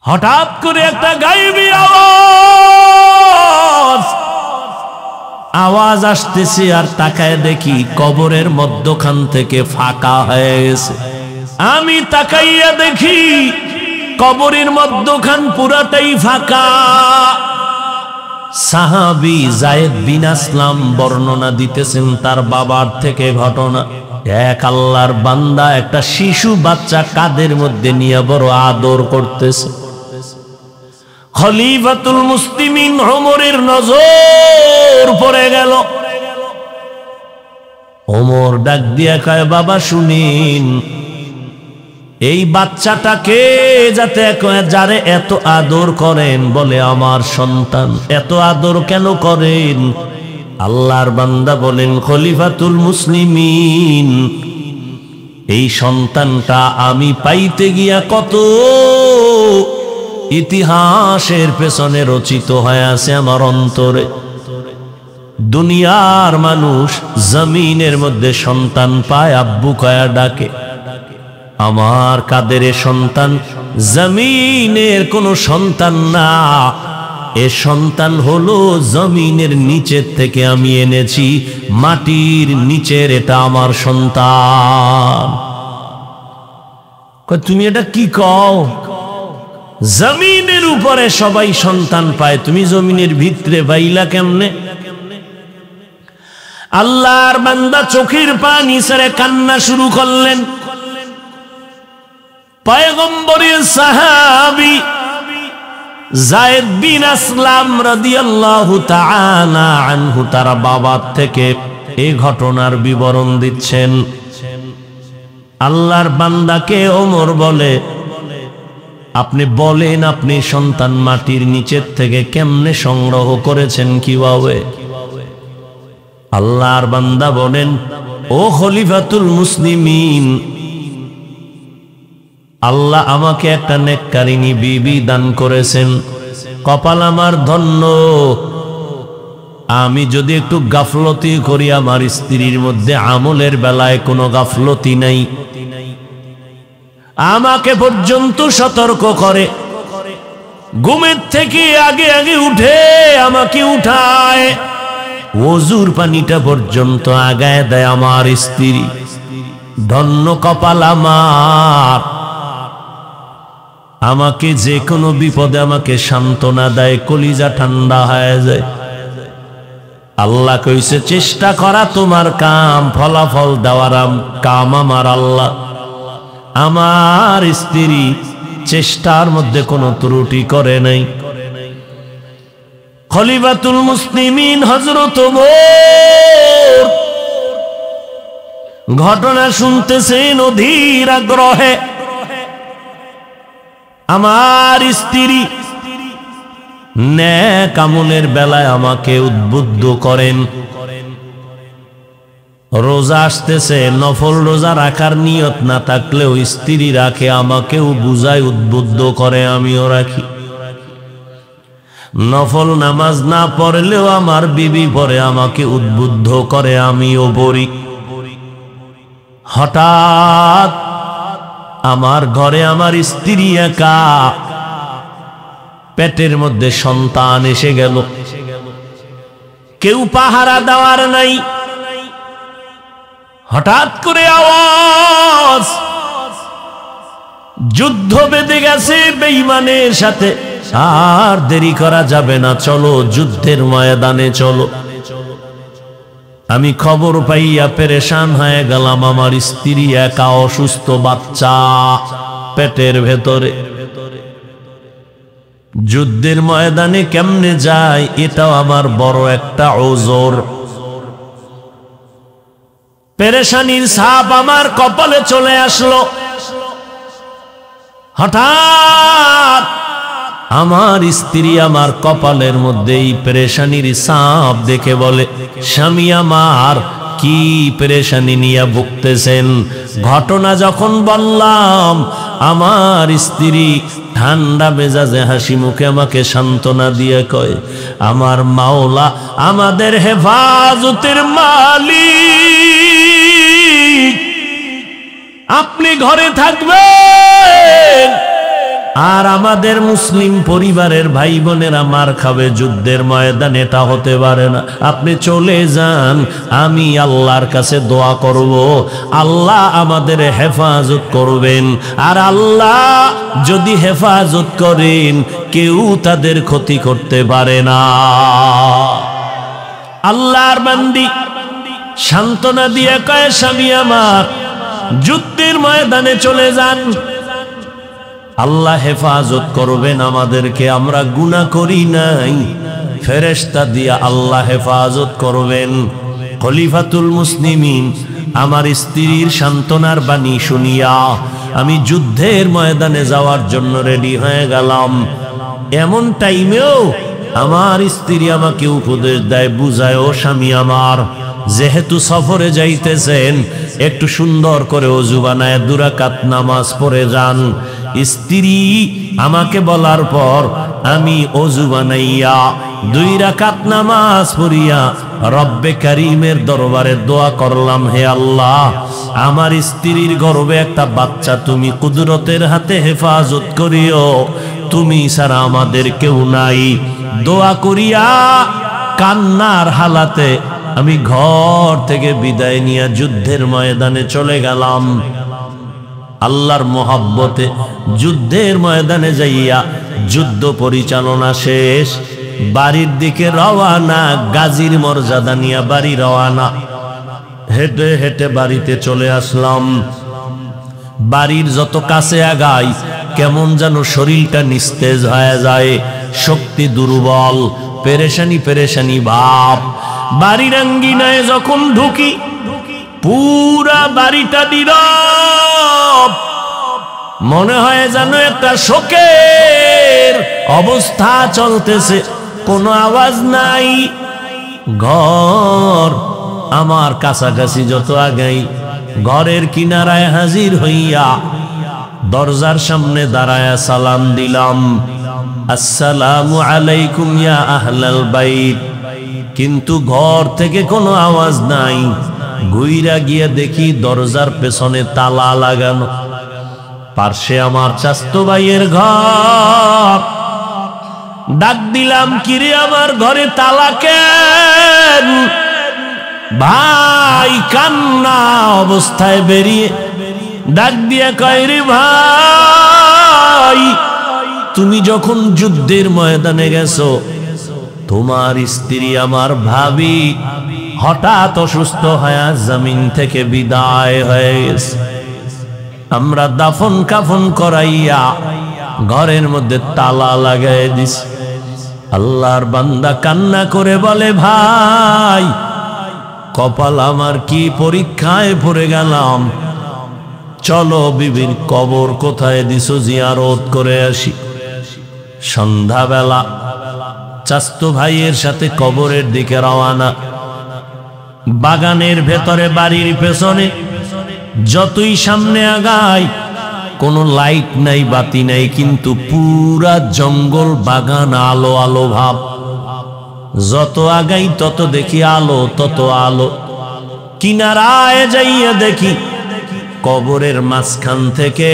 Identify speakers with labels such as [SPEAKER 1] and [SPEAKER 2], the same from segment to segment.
[SPEAKER 1] হঠাৎ করে একটা গায়েবী আওয়াজ আসতেছে, আর তাকায় দেখি কবরের মধ্যখান থেকে ফাঁকা হয়ে গেছে। আমি তাকাইয়া দেখি কবরের মধ্যখান পুরাটাই ফাঁকা। সাহাবী যায়েদ বিন আসলাম বর্ণনা দিতেছেন তার বাবার থেকে ঘটনা। এক আল্লাহর বান্দা একটা শিশু বাচ্চা কাদের মধ্যে নিয়ে বড় আদর করতেছে। খলিফাতুল মুসলিমিন ওমরের নজর পড়ে গেল। ওমর ডাক দিয়া কয়, বাবা শুনিন, এই বাচ্চাটাকে যারে এত আদর করেন, বলে আমার সন্তান। এত আদর কেন করেন? আল্লাহর বান্দা বলেন, খলিফাতুল মুসলিমিন, এই সন্তানটা আমি পাইতে গিয়া কত ইতিহাসের পেছনে রচিত হয়ে আছে আমার অন্তরে। দুনিয়ার মানুষ জমিনের মধ্যে সন্তান পায়, আব্বু কয়া ডাকে। আমার কাদের সন্তান জমিনের কোন সন্তান না, এ সন্তান হলো জমিনের নিচের থেকে আমি এনেছি, মাটির নিচের, এটা আমার সন্তান। তুমি এটা কি কও? জমিনের উপরে সবাই সন্তান পায়, তুমি জমিনের ভিতরে পাইলা কেমনে? আল্লাহর বান্দা চোখের পানি ছেড়ে কান্না শুরু করলেন। পয়গম্বরের সাহাবী যায়েদ বিন আসলাম রাদিয়াল্লাহু তাআলা আনহু তার বাবার থেকে এই ঘটনার বিবরণ দিচ্ছেন। আল্লাহর বান্দাকে ওমর বলে, আপনি বলেন, আপনি সন্তান মাটির নিচের থেকে কেমনে সংগ্রহ করেছেন, কিভাবে? আল্লাহর বান্দা বলেন, ও খলিফাতুল মুসলিমিন, আল্লাহ আমাকে একটা নেককারিনী বিবি দান করেছেন, কপাল আমার ধন্য। আমি যদি একটু গাফলতি করি, আমার স্ত্রীর মধ্যে আমলের বেলায় কোনো গাফলতি নাই, আমাকে পর্যন্ত সতর্ক করে, ঘুমের থেকে আগে আগে উঠে আমাকে উঠায়, ওযুর পানিটা পর্যন্ত আগায় দেয় আমার স্ত্রী। ধন্য কপাল আমার, আমাকে যে কোনো বিপদে আমাকে সান্ত্বনা দেয়, কলিজা ঠান্ডা হয়ে যায়। আল্লাহ কইছে, চেষ্টা করা তোমার কাম, ফলাফল দেওয়ার কাম আমার আল্লাহ। আমার স্ত্রী চেষ্টার মধ্যে কোনো ত্রুটি করে নাই। খলিফাতুল মুসলিমিন হযরত ওমর ঘটনা শুনতেছেন অধীর আগ্রহে। আমার স্ত্রী নেক আমলের বেলায় আমাকে উদ্বুদ্ধ করেন। রোজা আসতেছে, নফল রোজা রাখার নিয়ত না থাকলেও স্ত্রী রাখে, আমাকেও বুঝায়, উদ্বুদ্ধ করে, আমিও রাখি। নফল নামাজ না পড়লেও আমার বিবি পড়ে, আমাকে উদ্বুদ্ধ করে, আমিও পড়ি। হঠাৎ আমার ঘরে আমার স্ত্রী একা, পেটের মধ্যে সন্তান এসে গেল, কেউ পাহারা দেওয়ার নাই। হঠাৎ করে আওয়াজ, যুদ্ধ বেঁধে গেছে বেঈমানের সাথে, আর দেরি করা যাবে না, চলো যুদ্ধের ময়দানে চলো। আমি খবর পাইয়া পেরেশান হয়ে গেলাম, আমার স্ত্রী একা, অসুস্থ বাচ্চা পেটের ভেতরে। যুদ্ধের ময়দানে কেমনে যায়, এটাও আমার বড় একটা ওজর। পেরেশানির ছাপ আমার কপালে চলে আসলো। হঠাৎ আমার স্ত্রী আমার কপালের মধ্যে এই পেরেশানির ছাপ দেখে বলে, স্বামী আমার কি পেরেশানি নিয়ে ভুগতেছেন? ঘটনা যখন বললাম, আমার স্ত্রী ঠান্ডা মেজাজে হাসি মুখে আমাকে সান্ত্বনা দিয়ে কয়, আমার মাওলা আমাদের হেফাজতের মালিক, আপনি ঘরে থাকবেন, আর আমাদের মুসলিম পরিবারের ভাই বোনেরা মার খাবে যুদ্ধের ময়দান, এটা হতে পারে না। আপনি চলে যান, আমি আল্লাহর কাছে দোয়া করব, আল্লাহ আমাদের হেফাজত করবেন। আর আল্লাহ যদি হেফাজত করেন, কেউ তাদের ক্ষতি করতে পারে না। আল্লাহর বান্দি সান্ত্বনা দিয়ে কয়, স্বামী আমার যুদ্ধের ময়দানে চলে যান, আল্লাহ হেফাজত করবেন আমাদেরকে। আমরা গুনাহ করি নাই, ফেরেশতা দিয়া আল্লাহ হেফাজত করবেন। খলিফাতুল মুসলিমিন আমার স্ত্রীর সান্ত্বনার বাণী শুনিয়া আমি যুদ্ধের ময়দানে যাওয়ার জন্য রেডি হয়ে গেলাম। এমন টাইমেও আমার স্ত্রী আমাকে উপদেশ দেয়, বুঝায়, ও স্বামী আমার, যেহেতু সফরে যাইতেছেন একটু সুন্দর করে ওযু বানায় 2 রাকাত নামাজ পড়ে যান। স্ত্রী আমাকে বলার পর আমি ওযু বানাইয়া 2 রাকাত নামাজ পড়িয়া রব্বে কারীমের দরবারে দোয়া করলাম, হে আল্লাহ, আমার স্ত্রীর গর্ভে একটা বাচ্চা তুমি কুদরতের হাতে হেফাজত করিও, তুমি ছাড়া আমাদের কেউ নাই। দোয়া করিয়া কান্নার হালাতে আমি ঘর থেকে বিদায় নিয়ে যুদ্ধের ময়দানে চলে গেলাম। আল্লাহর মোহাব্বতে যুদ্ধের ময়দানে যাইয়া যুদ্ধ পরিচালনা শেষ, বাড়ির দিকে রওয়ানা, গাজীর মর্যাদা নিয়ে বাড়ি রওয়ানা। হেঁটে হেঁটে বাড়িতে চলে আসলাম। বাড়ির যত কাছে আগাই কেমন যেন শরীরটা নিস্তেজ হয়ে যায়, শক্তি দুর্বল, পেরেশানি পেরেশানি ভাব। বাড়ির আঙ্গিনায় যখন ঢুকি, পুরা বাড়িটা নীরব, মনে হয় যেন একটা শোকের অবস্থা চলতেছে, কোনো আওয়াজ নাই। ঘর আমার কাছাকাছি যত আগাই, ঘরের কিনারায় হাজির হইয়া দরজার সামনে দাঁড়ায়া সালাম দিলাম, আসসালামু আলাইকুম ইয়া আহলাল বাইত। কিন্তু ঘর থেকে কোনো আওয়াজ নাই। ঘুইরা গিয়ে দেখি দরজার পেছনে তালা লাগানো। পার্শ্বে আমার চাচতো ভাইয়ের ঘর। ডাক দিলাম, কিরে আমার ঘরে তালা কেন? ভাই কান্না অবস্থায় বেরিয়ে ডাক দিয়া কয়, রে ভাই, তুমি যখন যুদ্ধের ময়দানে গেছো, তোমার স্ত্রী আমার ভাবি হঠাৎ অসুস্থ হয়ে জমিন থেকে বিদায় হয়ে গেছে। আমরা দাফন কাফন করাইয়া ঘরের মধ্যে তালা লাগাই দিছি। আল্লাহর বান্দা কান্না করে বলে, ভাই, কপাল আমার কি পরীক্ষায় পড়ে গেলাম, চলো বিবির কবর কোথায় দিছো জিয়ারত করে আসি। সন্ধ্যাবেলা চাচতো ভাইয়ের সাথে কবরের দিকে রওয়ানা। বাগানের ভেতরে, বাড়ির পেছনে যতই সামনে আগাই কোনো লাইট নাই, বাতি নাই, কিন্তু পুরা জঙ্গল, বাগান, আলো আলো ভাব। যত আগাই তত দেখি আলো, তত আলো। কিনারায় যাইয়া দেখি কবরের মাঝখান থেকে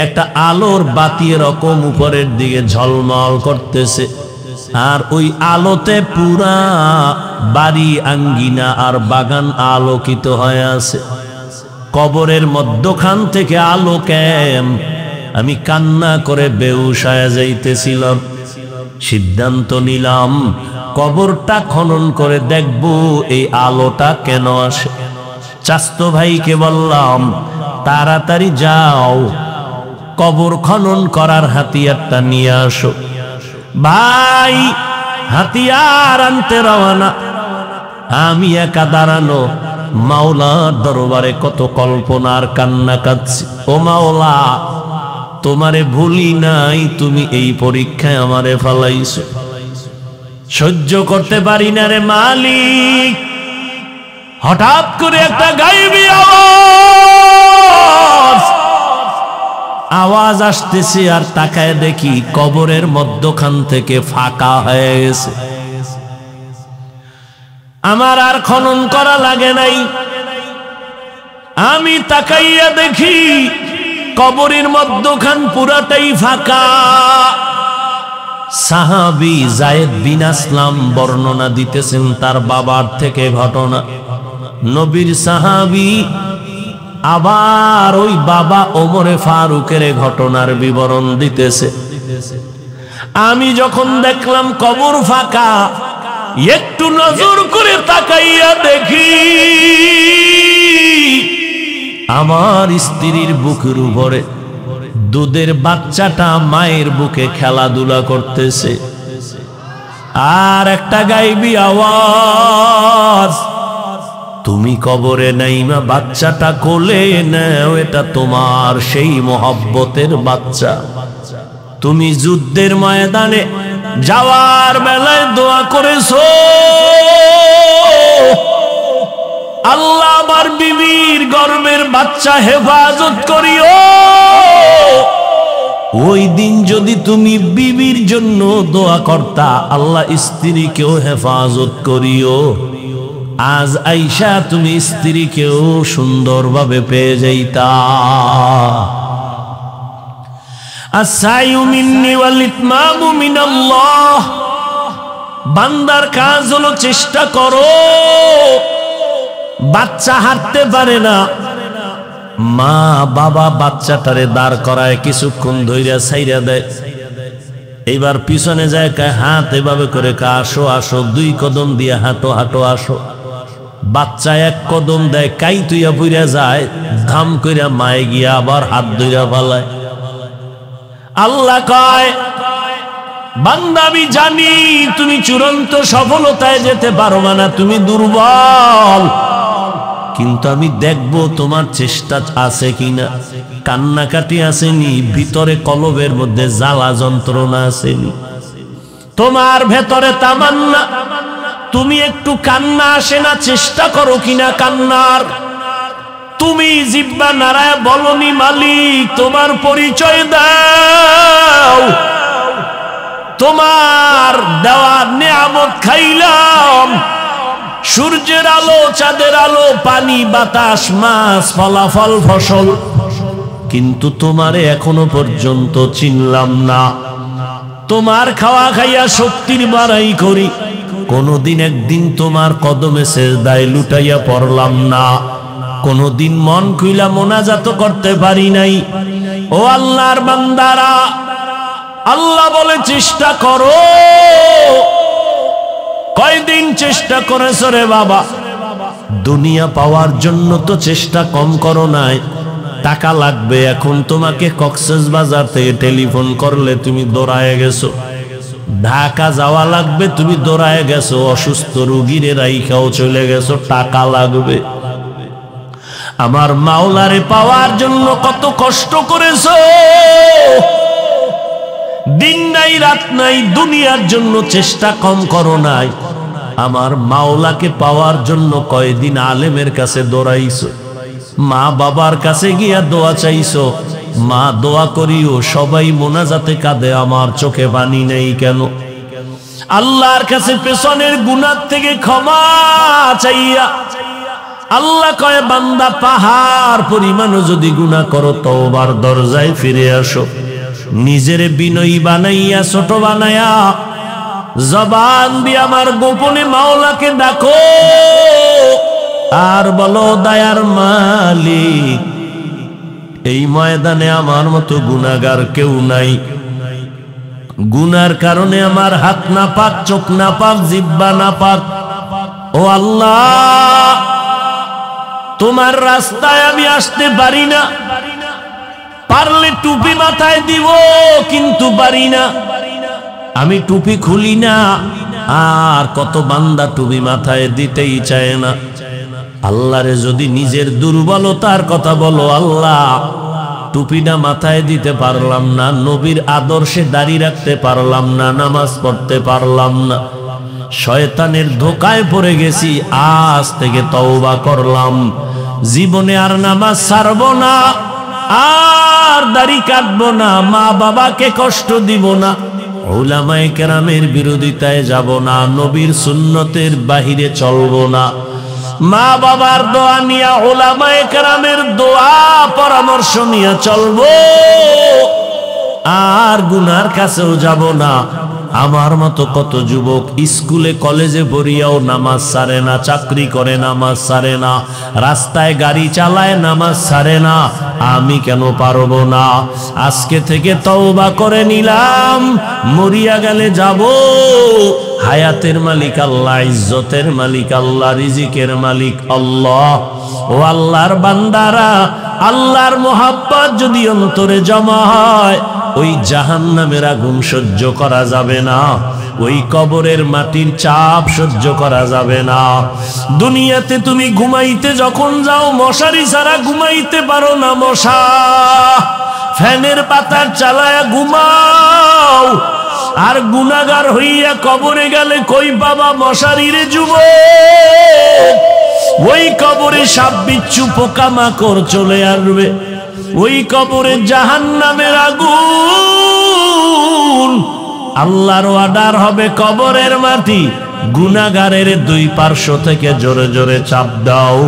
[SPEAKER 1] একটা আলোর বাতি এরকম উপরের দিকে ঝলমল করতেছে, আর ওই আলোতে পুরা বাড়ি, আঙ্গিনা আর বাগান আলোকিত হয়ে আছে। কবরের মধ্যখান থেকে আলো কেন? আমি কান্না করে বেহুশ হয়ে যাইতেছিলাম। সিদ্ধান্ত নিলাম কবরটা খনন করে দেখব এই আলোটা কেন আসে। চাচতো ভাইকে বললাম, তাড়াতাড়ি যাও, কবর খনন করার হাতিয়ারটা নিয়ে আসো। ভাই হাতিয়ার আনতে রওনা। আমি একা দাঁড়ানো, মাওলার দরবারে কত কল্পনার কান্না কাঁদছি। ও মাওলা, তোমারে ভুলি নাই, তুমি এই পরীক্ষায় আমারে ফালাইছো, সহ্য করতে পারি না রে মালিক। হঠাৎ করে একটা গায়েবী আওয়াজ আসতেছে, আর তাকায় দেখি কবরের মধ্যখান থেকে ফাঁকা হয়ে গেছে। আমার আর খনন করা লাগে নাই। আমি তাকাইয়া দেখি কবরের মধ্যখান পুরাটাই ফাঁকা। সাহাবী যায়েদ বিন আসলাম বর্ণনা দিতেছেন তার বাবার থেকে ঘটনা। নবীর সাহাবী আবার ওই বাবা ওমরে ফারুকের ঘটনার বিবরণ দিতেছে। আমি যখন দেখলাম কবর ফাঁকা, একটু নজর করে তাকাইয়া দেখি আমার স্ত্রীর বুকের উপরে দুধের বাচ্চাটা মায়ের বুকে খেলাধুলা করতেছে। আর একটা গাইবি আওয়াজ, তুমি কবরে নাইমা বাচ্চাটা কোলে নাও, এটা তোমার সেই মোহব্বতের বাচ্চা। তুমি যুদ্ধের ময়দানে যাওয়ার বেলায় দোয়া করেছো, আল্লাহ আমার বিবির গর্ভের বাচ্চা হেফাজত করিও। ওই দিন যদি তুমি বিবির জন্য দোয়া করতা, আল্লাহ স্ত্রীকেও হেফাজত করিও। আজ আইসা তুমি স্ত্রীকেও সুন্দরভাবে পেয়ে যাইতা। আস-সাইয়ু মিন্নি ওয়াল ইতমামু মিনাল্লাহ। বান্দার কাজ হলো চেষ্টা করো। বাচ্চা হাঁটতে পারে না, মা বাবা বাচ্চাটারে দাঁড় করায় কিছুক্ষণ ধইরা ছাইরা দেয়, এইবার পিছনে যায় কয় হাত এভাবে করে আসো আসো, 2 কদম দিয়ে হাঁটো হাঁটো আসো। বাচ্চা 1 কদম দেয়, কাই তুইয়া পুইরা যায়, ধাম কইরা মায়ে গিয়া আবার হাত ধইরা ফালায়। আল্লাহ কয় বান্দা আমি জানি তুমি চূড়ান্ত সফলতায় যেতে পারবা না, তুমি দুর্বল, কিন্তু আমি দেখবো তোমার চেষ্টা আছে কিনা, কান্নাকাটি আসেনি, ভিতরে কলবের মধ্যে জ্বালা যন্ত্রণা আসেনি, তোমার ভেতরে তামান্না, তুমি একটু কান্না আসে না, চেষ্টা করো কিনা কান্নার। তুমি জিহ্বা নাড়ায় বলনি মালিক তোমার পরিচয় দাও, তোমার দেওয়া নেয়ামত খাইলাম, সূর্যের আলো, চাঁদের আলো, পানি, বাতাস, মাছ, ফলাফল, ফসল, কিন্তু তোমারে এখনো পর্যন্ত চিনলাম না। তোমার খাওয়া খাইয়া শক্তির বাড়াই করি, কোনদিন একদিন তোমার কদমে সেজদায় লুটাইয়া পড়লাম না, কোনদিন মন খুইলা মোনাজাত করতে পারি নাই। ও আল্লাহর বান্দারা, আল্লাহ বলে চেষ্টা করো। কয়দিন চেষ্টা করেছো রে বাবা? দুনিয়া পাওয়ার জন্য তো চেষ্টা কম করো নাই, টাকা লাগবে, এখন তোমাকে কক্সবাজার থেকে টেলিফোন করলে তুমি দৌড়ায় গেছো, ঢাকা যাওয়া লাগবে তুমি দৌড়ায় গেছো, অসুস্থ রোগীরে রাইখাও চলে গেছো, টাকা লাগবে। আমার মাওলারে পাওয়ার জন্য কত কষ্ট করেছো, দিন নাই রাত নাই, দুনিয়ার জন্য চেষ্টা কম করো নাই। আমার মাওলাকে পাওয়ার জন্য কয়দিন আলেমের কাছে দৌড়াইছো, মা বাবার কাছে গিয়া দোয়া চাইছো, মা দোয়া করিও, সবাই মোনাজাতে কাঁদে, আমার চোখে পানি নেই কেন? আল্লাহর কাছে পেছনের গুনাহ থেকে ক্ষমা চাইয়া আল্লাহ কয় বান্দা পাহাড় পরিমাণও যদি গুনাহ করো তওবার দরজায় ফিরে আসো, নিজের বিনয়ী বানাইয়া, ছোট বানাইয়া, জবান দিয়ে আমার গোপনে মাওলাকে ডাকো আর বলো দয়ার মালিক, এই ময়দানে আমার মতো গুনাহগার কেউ নাই, গুনার কারণে আমার হাত না পাক, চোখ না পাক, জিহ্বা না পাক। ও আল্লাহ, তোমার রাস্তায় আমি আসতে পারি না, পারলে টুপি মাথায় দিব কিন্তু পারি না, আমি টুপি খুলি না, আর কত বান্দা টুপি মাথায় দিতেই চায় না। আল্লাহরে যদি নিজের দুর্বলতার কথা বলো, আল্লাহ টুপিটা মাথায় দিতে পারলাম না, নবীর আদর্শে দাঁড়িয়ে রাখতে পারলাম না, নামাজ পড়তে পারলাম না, শয়তানের ধোকায় পড়ে গেছি, আজ থেকে তওবা করলাম, জীবনে আর নামাজ ছাড়বো না, আর দাড়ি কাটবো না, মা বাবাকে কষ্ট দিব না, উলামায়ে কেরামের বিরোধিতায় যাব না, নবীর সুন্নতের বাহিরে চলবো না, মা বাবার দোয়া নিয়া, উলামায়ে কেরামের দোয়া পরামর্শ নিয়ে চলবো, আর গুনার কাছেও যাব না। আমার মতো কত যুবক স্কুলে কলেজে পড়িয়াও নামাজ ছাড়ে না, চাকরি করে নামাজ ছাড়ে না, রাস্তায় গাড়ি চালায় নামাজ ছাড়ে না। আমি কেন পারবো না? আজকে থেকে তওবা করে নিলাম, মরিয়া গেলে যাব। হায়াতের মালিক আল্লাহ, ইজ্জতের মালিক আল্লাহ, রিজিকের মালিক আল্লাহ। ও আল্লাহর বান্দারা, আল্লাহর মোহাব্বত যদি অন্তরে জমা হয়, ওই জাহান্নামের আগুন সহ্য করা যাবে না, ওই কবরের মাটির চাপ সহ্য করা যাবে না। দুনিয়াতে তুমি ঘুমাইতে যখন যাও, মশারি ছাড়া ঘুমাইতে পারো না, মশা ফ্যানের পাতার চালায়া ঘুমাও। আর গুনাহগার হইয়া কবরে গেলে কই বাবা মশারিরে যুবক? ওই কবরে সাপ বিচ্ছু পোকামাকড় চলে আসবে, ওই কবরে জাহান্নামের আগুন। আল্লাহর অর্ডার হবে, কবরের মাটি গুনাহগারের দুই পার্শ্ব থেকে জোরে জোরে চাপ দাও।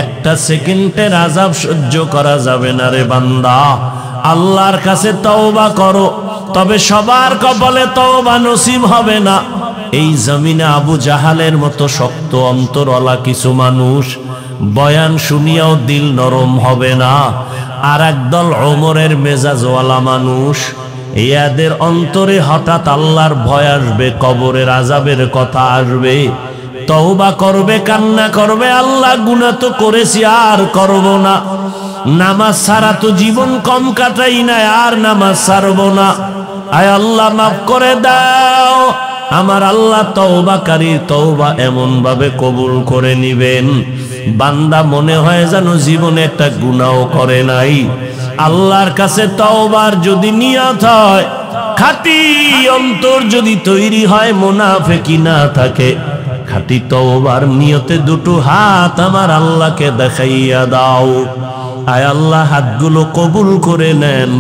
[SPEAKER 1] একটা সেকেন্ডের আযাব সহ্য করা যাবে না রে বান্দা। আল্লাহর কাছে তওবা করো, তবে সবার কপালে তওবা নসিব হবে না। এই জমিনে আবু জাহালের মতো শক্ত অন্তরওয়ালা কিছু মানুষ, বয়ান শুনিয়াও দিল নরম হবে না। আর একদল ওমরের মেজাজওয়ালা মানুষ, এদের অন্তরে হঠাৎ আল্লাহর ভয় আসবে, কবরের আযাবের কথা আসবে, তওবা করবে, কান্না করবে, আল্লাহ গুনাহ তো করেছি আর করব না। নামাজ ছাড়া তো জীবন কম কাটাই না, আর নামাজ ছাড়ব না। আয় আল্লাহ মাফ করে দাও। আমার আল্লাহ তওবাকারীর তওবা এমন ভাবে কবুল করে নিবেন, বান্দা মনে হয় যেন জীবনে একটা গুনাহও করে নাই। আল্লাহর কাছে তওবার যদি নিয়ত হয়, খাঁটি অন্তর যদি তৈরি হয়, মুনাফিকি না থাকে, খাঁটি তওবার নিয়তে দুটো হাত আমার আল্লাহকে দেখাইয়া দাও। আয় আল্লাহ হাতগুলো কবুল করে নেন,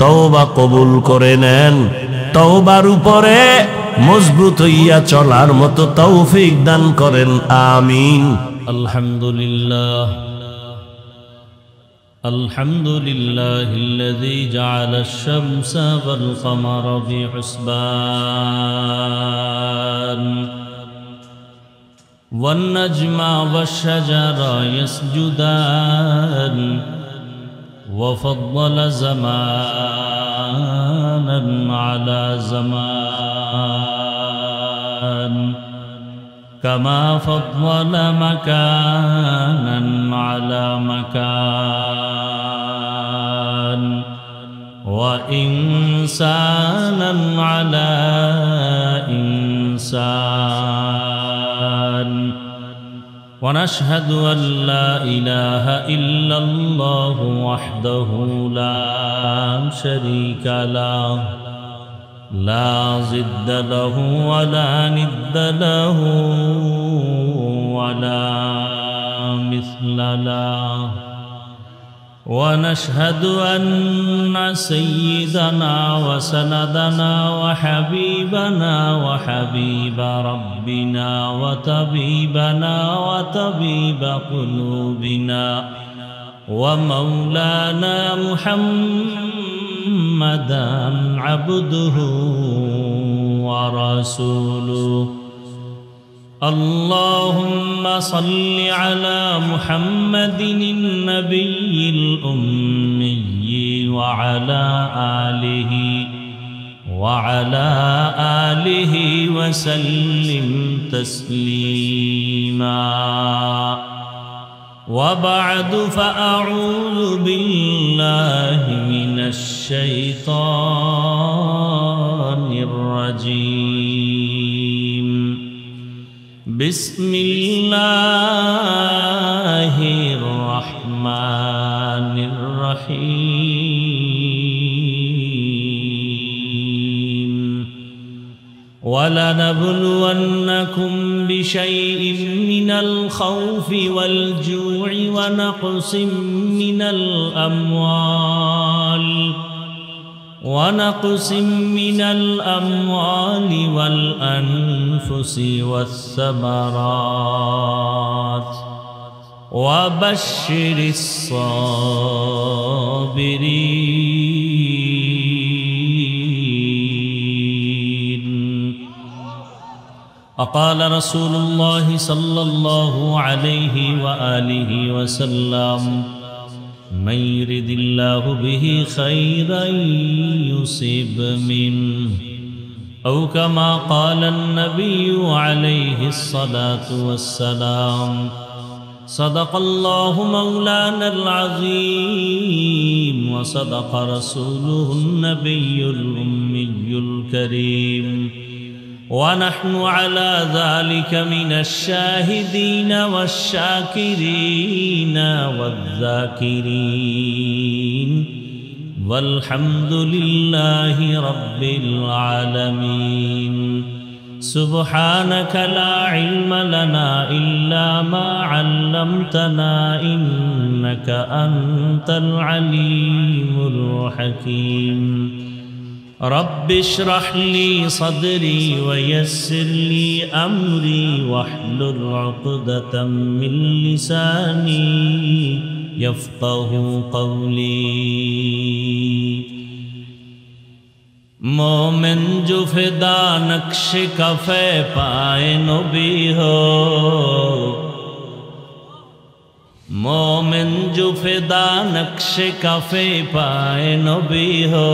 [SPEAKER 1] তওবা কবুল করে নেন। তওবার উপরে মজবুত হইয়া চলার মতো তৌফিক দান করেন, আমিন। আলহামদুলিল্লাহ আলহামদুলিল্লাহিল্লাযী জাআলা আশ-শামসা ওয়াল কামারা বিহুসবান ওয়ান নাজমা ওয়াশ-শাজারা ইয়াসজুদান ওয়া ফাদ্দালা জামানান আলা জামান كما فضل مكانا على مكان وإنسانا على إنسان ونشهد أن لا إله إلا الله وحده لا شريك له لا ضد له ولا ند له ولا مثل له ونشهد أن سيدنا وسندنا وحبيبنا وحبيب ربنا وطبيبنا وطبيب قلوبنا ومولانا محمدا عبده ورسوله اللهم صل على محمد النبي الأمي وعلى آله وسلم تسليما وبعد فأعوذ بالله من الشيطان الرجيم بسم الله الرحمن الرحيم ولنبلونكم بشيء من الخوف والجوع ونقص من الأموال والأنفس والثمرات وبشر الصابرين. وقال رسول الله صلى الله عليه وآله وسلم: من يرد الله به خيرا يصب منه، أو كما قال النبي عليه الصلاة والسلام. صدق الله مولانا العظيم، وصدق رسوله النبي الأمي الكريم، ونحن على ذلك من الشاهدين والشاكرين والذاكرين، والحمد لله رب العالمين. سبحانك لا علم لنا إلا ما علمتنا، إنك أنت العليم الحكيم. رب اشرح لي صدري ويسر لي أمري، واحلل عقدة من لساني يفقه قولي. मोमिन जो फिदा नक्श कफ़े पाए नबी हो, मोमिन जो फिदा नक्श कफ़े पाए नबी हो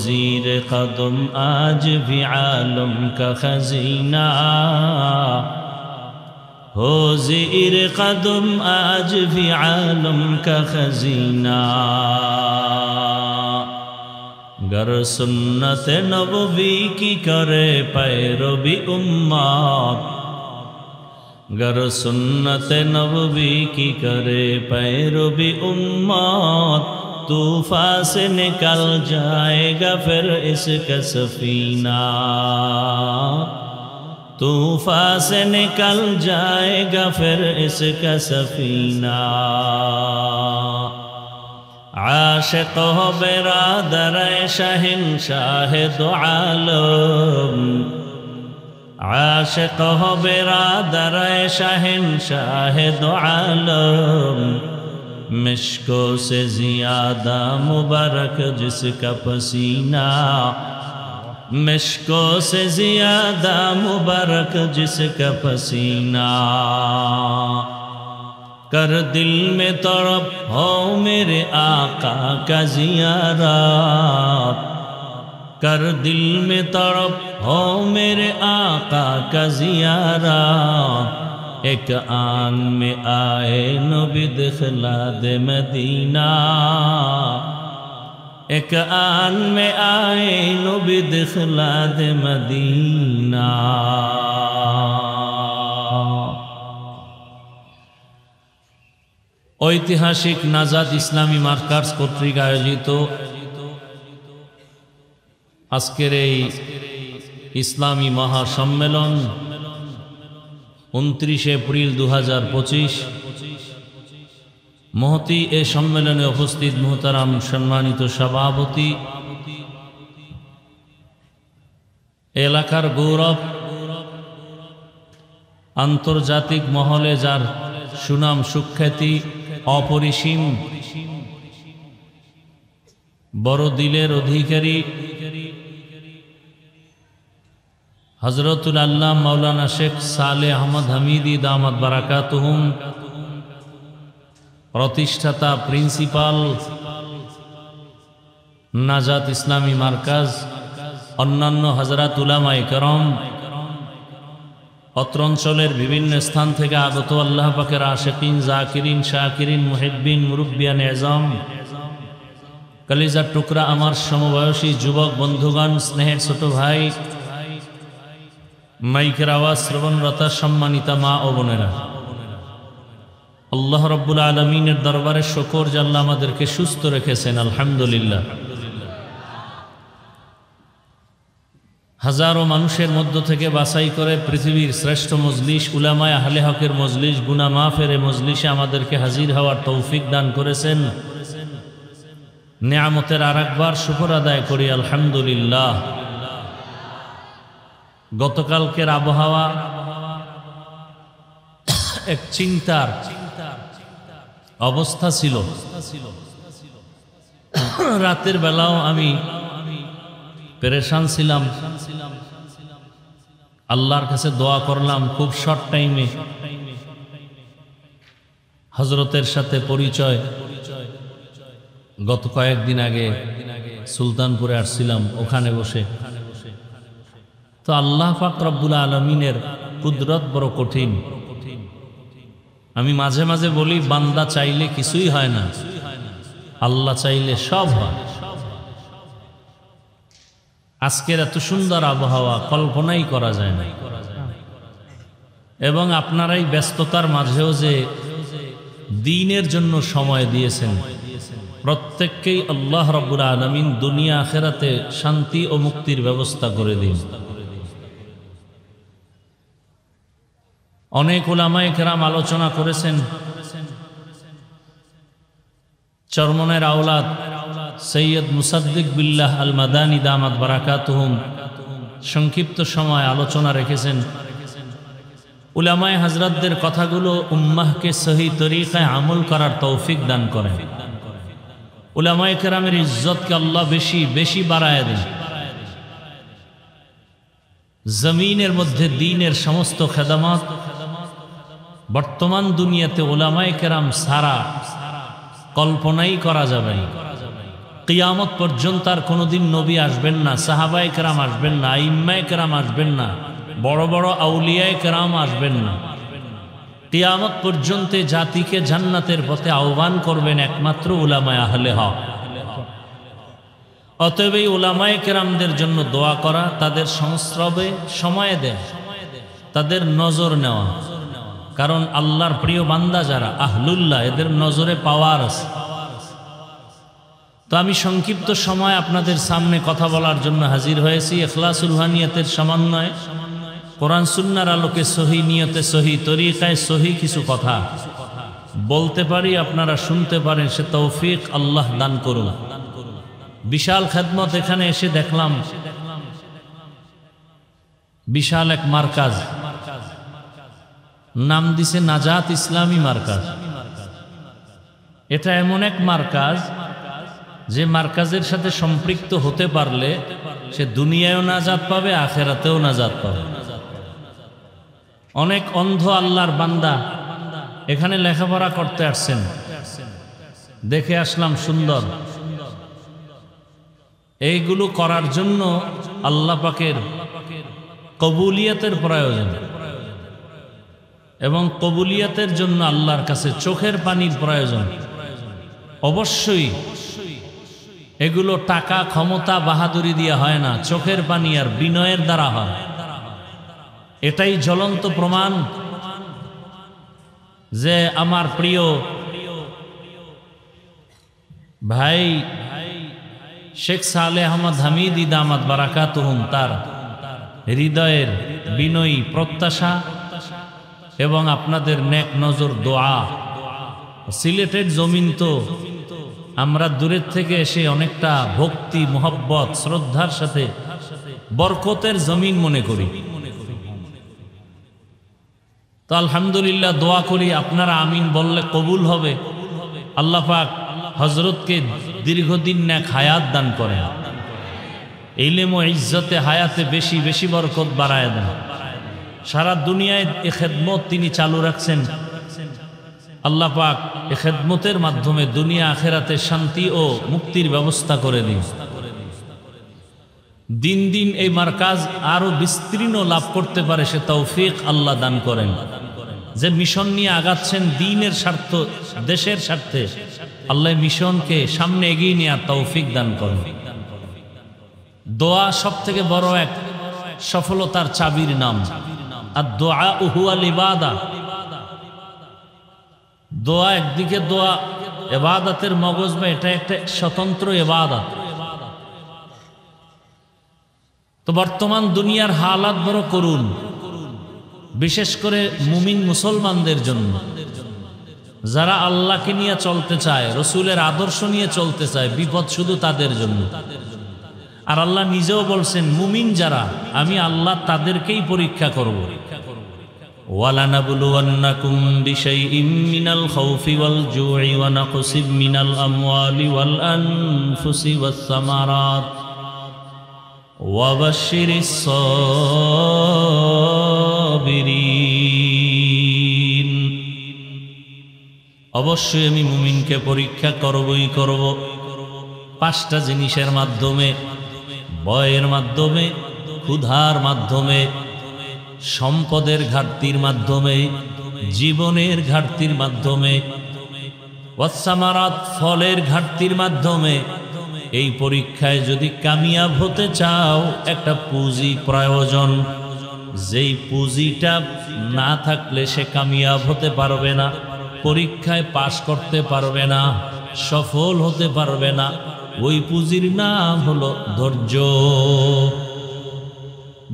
[SPEAKER 1] ज़ीर कदम आज भी आलम का खजीना, हो ज़ीर कदम आज भी आलम का खजीना। गर सुन्नत नबवी की करे पैरवी उम्मत, गर सुन्नत नबवी की करे पैरवी उम्मत, तूफान से निकल जाएगा फिर इसका सफीना, तूफान से निकल जाएगा फिर इसका सफीना। आशिक़ हो बिरादर शहंशाह दो आलम, आशिक़ हो बिरादर शहंशाह दो आलम, मिश्को से ज़ियादा मुबारक जिसका पसीना, मिश्को से ज़ियादा मुबारक जिसका पसीना। कर दिल में तड़प हो मेरे आका का ज़ियारत, कर दिल में तड़प हो मेरे आका का ज़ियारत। एक आन में आए नबी दिखला दे मदीना, एक आन में आए नबी दिखला दे मदीना। ঐতিহাসিক নাজাত ইসলামী মার্কার্স কর্তৃক আয়োজিত আজকের এই ইসলামী মহাসম্মেলন 29 এপ্রিল 2025 মহতি এ সম্মেলনে উপস্থিত মুহতারাম সম্মানিত সভাপতি, এলাকার গৌরব, আন্তর্জাতিক মহলে যার সুনাম সুখ্যাতি অপরিসীম, বড় দিলের অধিকারী হযরতুল আল্লাহ মাওলানা শেখ সালেহ আহমদ হামিদি দামাত বারাকাতুহুম, প্রতিষ্ঠাতা প্রিন্সিপাল নাজাত ইসলামী মার্কাজ, অন্যান্য হযরত উলামায়ে কেরাম, অত্র অঞ্চলের বিভিন্ন স্থান থেকে আগত আল্লাহ পাকের আশিকিন, জাকিরিন, শাকিরিন, মুহিব্বিন, মুরব্বিয়ান এজাম, কলিজার টুকরা আমার সমবয়সী যুবক বন্ধুগণ, স্নেহের ছোট ভাই, মাইকের আওয়াজ শ্রবণরতা সম্মানিতা মা ও বোনেরা, আল্লাহ রাব্বুল আলামিনের দরবারে শুকর যে আল্লাহ আমাদেরকে সুস্থ রেখেছেন, আলহামদুলিল্লাহ। হাজারো মানুষের মধ্য থেকে বাছাই করে পৃথিবীর শ্রেষ্ঠ মজলিস উলামায়ে আহলে হকের মজলিস, গুনাহ মাফের মজলিসে আমাদেরকে হাজির হওয়ার তৌফিক দান করেছেন। নিয়ামতের আরেকবার শুকর আদায় করি, আলহামদুলিল্লাহ। গতকালকের আবহাওয়া এক চিন্তার অবস্থা ছিল। রাতের বেলাও আমি পেরেশান ছিলাম, আল্লাহর কাছে দোয়া করলাম। খুব শর্ট টাইমে হযরতের সাথে পরিচয়। গত কয়েকদিন আগে সুলতানপুরে আসছিলাম, ওখানে বসে তো আল্লাহ পাক রব্বুল আলামিনের কুদরত বড় কঠিন। আমি মাঝে মাঝে বলি, বান্দা চাইলে কিছুই হয় না, আল্লাহ চাইলে সব হয়। আজকের এত সুন্দর আবহাওয়া কল্পনাই করা যায় না। এবং আপনারাই ব্যস্ততার মাঝেও যে দ্বীনের জন্য সময় দিয়েছেন, প্রত্যেককেই আল্লাহ রাব্বুল আলামিন দুনিয়া আখিরাতে শান্তি ও মুক্তির ব্যবস্থা করে দিন। অনেক উলামায়ে কেরাম আলোচনা করেছেন। চরমনের আওলাদ সৈয়দ মুসাদ্দিক বিল্লাহ আল মাদানী দামাত বারাকাতুহুম সংক্ষিপ্ত সময় আলোচনা রেখেছেন। উলামায়ে হযরতদের কথাগুলো উম্মাহকে সহি তরিকায় আমল করার তৌফিক দান করেন। উলামায়ে কেরামের ইজ্জতকে আল্লাহ বেশি বেশি বাড়ায় দেন। জমিনের মধ্যে দ্বীনের সমস্ত খেদমত বর্তমান দুনিয়াতে উলামায়ে কেরাম সারা কল্পনাই করা যাবে না। কিয়ামত পর্যন্ত আর কোনোদিন নবী আসবেন না, সাহাবায়ে কেরাম আসবেন না, আইম্মায়ে কেরাম আসবেন না, বড় বড় আউলিয়ায়ে কেরাম আসবেন না। কিয়ামত পর্যন্ত জাতিকে জান্নাতের পথে আহ্বান করবেন একমাত্র উলামায়ে আহলে হক। অতএব এই উলামায়ে কেরামদের জন্য দোয়া করা, তাদের সংস্রবে সময় দেয়, তাদের নজর নেওয়া। কারণ আল্লাহর প্রিয় বান্দা যারা আহলুল্লাহ, এদের নজরে পাওয়ার আছে। তো আমি সংক্ষিপ্ত সময় আপনাদের সামনে কথা বলার জন্য হাজির হয়েছি। ইখলাসুল রুহানিয়াতের সমন্বয়ে কোরআন সুন্নাহর আলোকে সহি নিয়তে সহি তরিকায় সহি কিছু কথা বলতে পারি, আপনারা শুনতে পারেন, সে তৌফিক আল্লাহ দান করুন। বিশাল খেদমত। এখানে এসে দেখলাম বিশাল এক মার্কাজ, নাম দিছে নাজাত ইসলামী মার্কাজ। এটা এমন এক মার্কাজ যে মার্কাজের সাথে সম্পৃক্ত হতে পারলে সে দুনিয়ায়ও নাজাত পাবে, আখেরাতেও নাজাত পাবে। অনেক অন্ধ আল্লাহর বান্দা এখানে লেখাপড়া করতে আসছেন, দেখে আসলাম সুন্দর। এইগুলো করার জন্য আল্লাহ পাকের কবুলিয়তের প্রয়োজন, এবং কবুলিয়তের জন্য আল্লাহর কাছে চোখের পানির প্রয়োজন। অবশ্যই এগুলো টাকা, ক্ষমতা, বাহাদুরি দিয়ে হয় না, চোখের পানি আর বিনয়ের দ্বারা হয়। এটাই জ্বলন্ত প্রমাণ যে আমার প্রিয় ভাই শেখ সালেহ আহমদ হামিদি দামাত বারাকাতুহুম তার হৃদয়ের বিনয়ী প্রত্যাশা এবং আপনাদের নেক নজর দোয়া। সিলেটের জমিন তো আমরা দূরের থেকে এসে অনেকটা ভক্তি, মোহব্বত, শ্রদ্ধার সাথে বরকতের জমিন মনে করি। তো আলহামদুলিল্লাহ দোয়া করি, আপনারা আমিন বললে কবুল হবে। আল্লাহ পাক হযরতকে দীর্ঘদিন নেক হায়াত দান করেন, ইলম ও ইজ্জতে হায়াতে বেশি বেশি বরকত বাড়ায় দেন। সারা দুনিয়ায় এ খেদমত তিনি চালু রাখছেন। আল্লাহ পাক এ খেদমতের মাধ্যমে দুনিয়া আখেরাতে শান্তি ও মুক্তির ব্যবস্থা করে দিন। দিন দিন এই মার্কাজ আরো বিস্তীর্ণ লাভ করতে পারে সে তৌফিক আল্লাহ দান করেন। যে মিশন নিয়ে আগাচ্ছেন দ্বীনের স্বার্থ, দেশের স্বার্থে, আল্লাহ মিশনকে সামনে এগিয়ে নেওয়ার তৌফিক দান করেন। দোয়া সব থেকে বড় এক সফলতার চাবির নাম। আর দোয়া হুয়াল ইবাদা। দোয়া একদিকে দোয়া ইবাদতের মগজ, বা এটা একটা স্বতন্ত্র ইবাদত। তো বর্তমান দুনিয়ার হালাত বড় করুন, বিশেষ করে মুমিন মুসলমানদের জন্য, যারা আল্লাহকে নিয়ে চলতে চায়, রসুলের আদর্শ নিয়ে চলতে চায়, বিপদ শুধু তাদের জন্য। আর আল্লাহ নিজেও বলছেন, মুমিন যারা, আমি আল্লাহ তাদেরকেই পরীক্ষা করব। ওয়ালানাবলুওয়ান্নাকুম বিশাইইম মিনাল খাউফি ওয়াল জুই ওয়া নাকসিম মিনাল আমওয়ালি ওয়াল আনফুসি ওয়াস সামারাত ওয়া বাশশিরিস সাবিরিন। অবশ্যই আমি মুমিনকে পরীক্ষা করবই করব পাঁচটা জিনিসের মাধ্যমে, ভয়ের মাধ্যমে, ক্ষুধার মাধ্যমে, সম্পদের ঘাটতির মাধ্যমে, জীবনের ঘাটতির মাধ্যমে, ওয়াসসামারাত ফলের ঘাটতির মাধ্যমে। এই পরীক্ষায় যদি কামিয়াব হতে চাও একটা পুঁজি প্রয়োজন, যেই পুঁজিটা না থাকলে সে কামিয়াব হতে পারবে না, পরীক্ষায় পাশ করতে পারবে না, সফল হতে পারবে না। ওই পুঁজির নাম হলো ধৈর্য।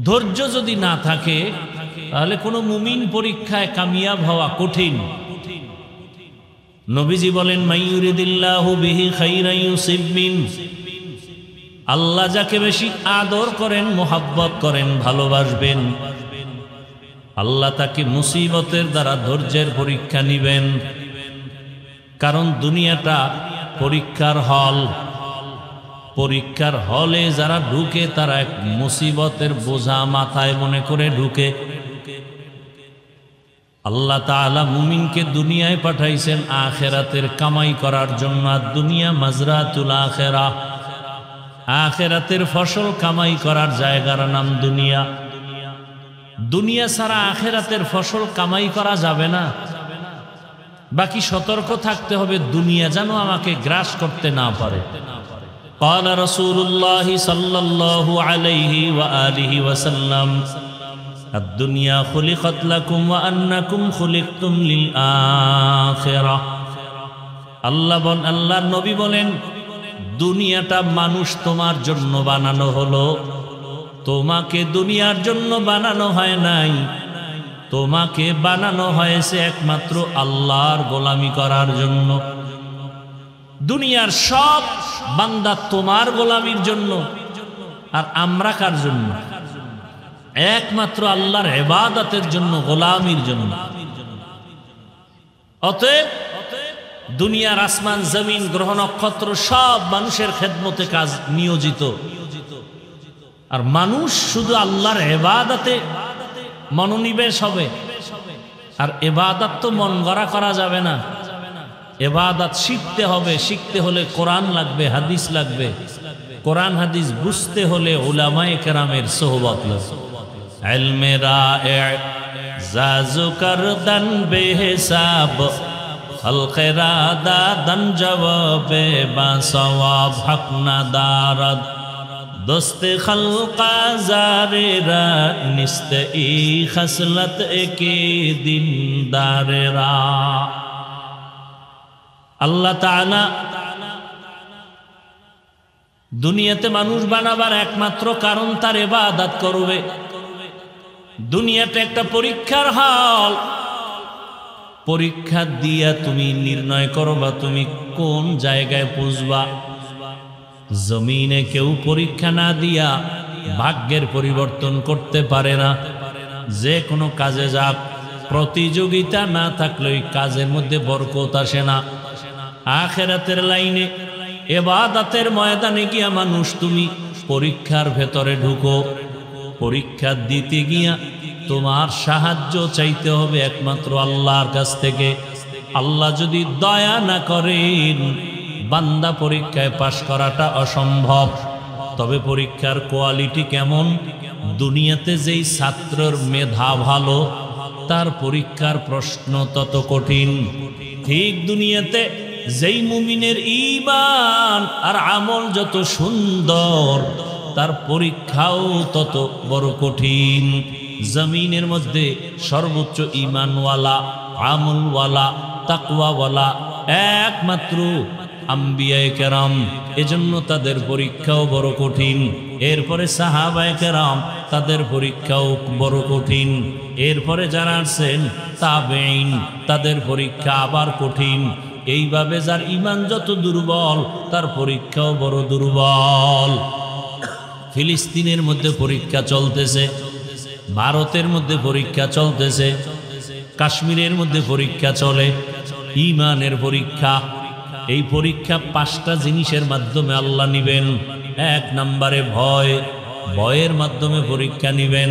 [SPEAKER 1] ধৈর্য যদি না থাকে তাহলে কোনো মুমিন পরীক্ষায় কামিয়াব হওয়া কঠিন। নবীজি বলেন, মাইয়ুরিদিল্লাহু বিহি খাইরান ইউসিব মিন, আল্লাহ যাকে বেশি আদর করেন, মোহাব্বত করেন, ভালোবাসবেন, আল্লাহ তাকে মুসিবতের দ্বারা ধৈর্যের পরীক্ষা নিবেন। কারণ দুনিয়াটা পরীক্ষার হল। পরীক্ষার হলে যারা ঢুকে তারা এক মুসিবতের বোঝা মাথায় মনে করে ঢুকে। আল্লাহ তাআলা মুমিনকে দুনিয়ায় পাঠাইছেন আখিরাতের কামাই করার জন্য। আর দুনিয়া মাজরাতুল আখিরাহ, আখিরাতের ফসল কামাই করার জায়গার নাম দুনিয়া। দুনিয়া ছাড়া আখিরাতের ফসল কামাই করা যাবে না। বাকি সতর্ক থাকতে হবে দুনিয়া যেন আমাকে গ্রাস করতে না পারে। قال رسول الله صلى الله عليه وآله وسلم الدنيا خلقت لكم وأنكم خلقتم للآخرة। আল্লাহ নবী বলেন, দুনিয়াটা মানুষ তোমার জন্য বানানো হলো, তোমাকে দুনিয়ার জন্য বানানো হয় নাই। তোমাকে বানানো হয়েছে একমাত্র আল্লাহর গোলামি করার জন্য। দুনিয়ার সব বান্দা তোমার গোলামির জন্য, আর আমরা কার জন্য? একমাত্র আল্লাহর ইবাদতের জন্য, গোলামির জন্য। অতএব দুনিয়ার আসমান জমিন গ্রহ নক্ষত্র সব মানুষের খেদমতে কাজ নিয়োজিত, আর মানুষ শুধু আল্লাহর ইবাদতে মনোনিবেশ হবে। আর ইবাদত তো মন গড়া করা যাবে না, ইবাদত শিখতে হবে। শিখতে হলে কোরআন লাগবে, হাদিস লাগবে। কোরআন হাদিস বুঝতে হলে উলামায়ে কেরামের সোহবত লাগবে। ইলমে রায়ে জাজু করদান বেহিসাব, খলকে রাদা দান জবাবে বা সওয়াব হক না দারদ, দোস্তে খলকা জারেরা নিস্তে ই খসলত একে দিন দারেরা। আল্লাহ তাআলা দুনিয়াতে মানুষ বানাবার একমাত্র কারণ তার ইবাদত করবে। দুনিয়াটা একটা পরীক্ষার হল। পরীক্ষা দিয়া তুমি নির্ণয় করবা তুমি কোন জায়গায় পৌঁছবা। জমিনে কেউ পরীক্ষা না দিয়া ভাগ্যের পরিবর্তন করতে পারে না। যে কোনো কাজে যাক, প্রতিযোগিতা না থাকলে ওই কাজের মধ্যে বরকত আসে না। আখিরাতের লাইনে ইবাদতের ময়দানে গিয়া মানুষ তুমি পরীক্ষার ভেতরে ঢুকো। পরীক্ষা দিতে গিয়া তোমার সাহায্য চাইতে হবে একমাত্র আল্লাহর কাছ থেকে। আল্লাহ যদি দয়া না করেন, বান্দা পরীক্ষায় পাশ করাটা অসম্ভব। তবে পরীক্ষার কোয়ালিটি কেমন? দুনিয়াতে যেই ছাত্রের মেধা ভালো, তার পরীক্ষার প্রশ্ন তত কঠিন। ঠিক দুনিয়াতে যেই মুমিনের ঈমান আর আমল যত সুন্দর, তার পরীক্ষাও তত বড় কঠিন। জমিনের মধ্যে সর্বোচ্চ ঈমানওয়ালা, আমলওয়ালা, তাকওয়াওয়ালা একমাত্র আম্বিয়ায়ে কেরাম। এজন্য তাদের পরীক্ষাও বড় কঠিন। এরপরে সাহাবায়ে কেরাম, তাদের পরীক্ষাও বড় কঠিন। এরপরে যারা আছেন তাবেঈন, তাদের পরীক্ষা আবার কঠিন। এইভাবে যার ঈমান যত দুর্বল, তার পরীক্ষাও বড় দুর্বল। ফিলিস্তিনের মধ্যে পরীক্ষা চলতেছে, ভারতের মধ্যে পরীক্ষা চলতেছে, কাশ্মীরের মধ্যে পরীক্ষা চলে, ঈমানের পরীক্ষা। এই পরীক্ষা 5টা জিনিসের মাধ্যমে আল্লাহ নিবেন। 1 নম্বরে ভয়, ভয়ের মাধ্যমে পরীক্ষা নিবেন।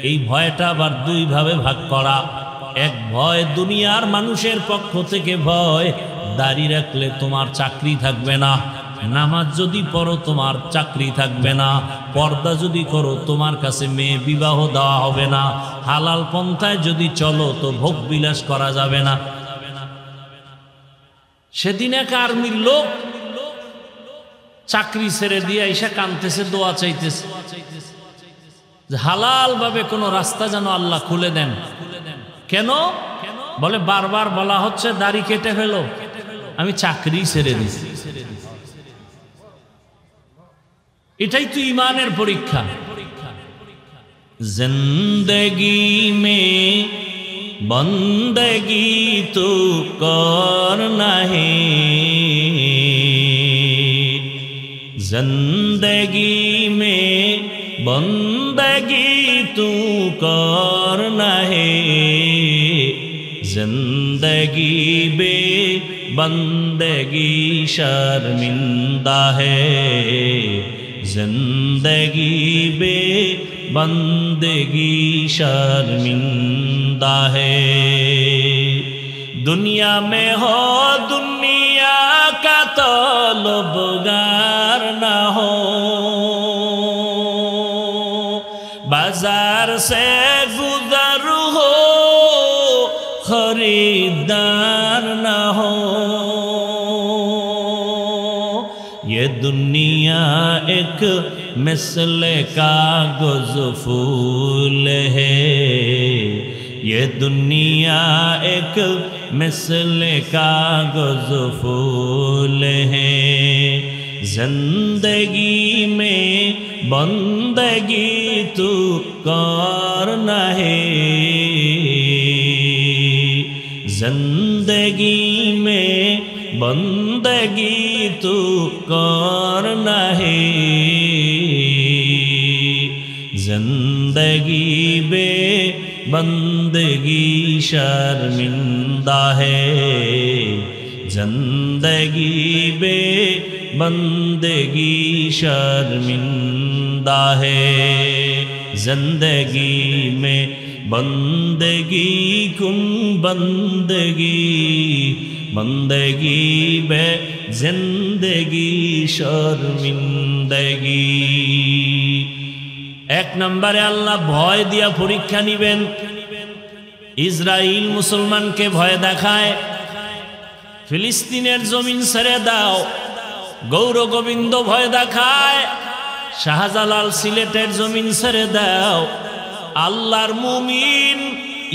[SPEAKER 1] এই ভয়টা আবার 2 ভাবে ভাগ করা। এক ভয় দুনিয়ার মানুষের পক্ষ থেকে ভয়, দাড়ি রাখলে তোমার চাকরি থাকবে না, নামাজ যদি পড়ো তোমার চাকরি থাকবে না, পর্দা যদি করো তোমার কাছে মেয়ে বিবাহ দেওয়া হবে না, হালাল পন্থায় যদি চলো তো ভোগ বিলাস করা যাবে না। সেদিন এক আর্মির লোক চাকরি ছেড়ে দিয়ে এসে কাঁদতেছে, দোয়া চাইতেছে হালাল ভাবে কোন রাস্তা যেন আল্লাহ খুলে দেন। কেন? বলে বারবার বলা হচ্ছে দাড়ি কেটে ফেলো, আমি চাকরি ছেড়ে দিছি। এটাই তো ঈমানের পরীক্ষা। জিন্দেগি মে বন্দেগি তু করনা হে, जिंदगी में बंदगी तू करना है, जिंदगी बे बंदगी शर्मिंदा है, जिंदगी बे बंदगी शर्मिंदा है। दुनिया में हो दुनिया का तलबगार ना हो, बाजार से गुजर हो खरीदार ना हो। ये दुनिया एक मिसल कागज फूल है, ये दुनिया एक मिसल कागज फूल है, जिंदगी में बंदगी तू करना है, जिंदगी में बंदगी तू करना है, जिंदगी बे बंदगी शर्मिंदा है, जिंदगी बे बंदगी शर्मिंदा है। जिंदगी में बंदगी कुन बंदगी, बंदगी बे जिंदगी शर्मिंदगी। 1 নম্বরে আল্লাহ ভয় দিয়া পরীক্ষা নিবেন। ইসরাইল মুসলমানকে ভয় দেখায়, ফিলিস্তিনের জমিন ছেড়ে দাও। গৌর গোবিন্দ ভয় দেখায়, শাহজালাল সিলেটের জমিন ছেড়ে দাও। আল্লাহর মুমিন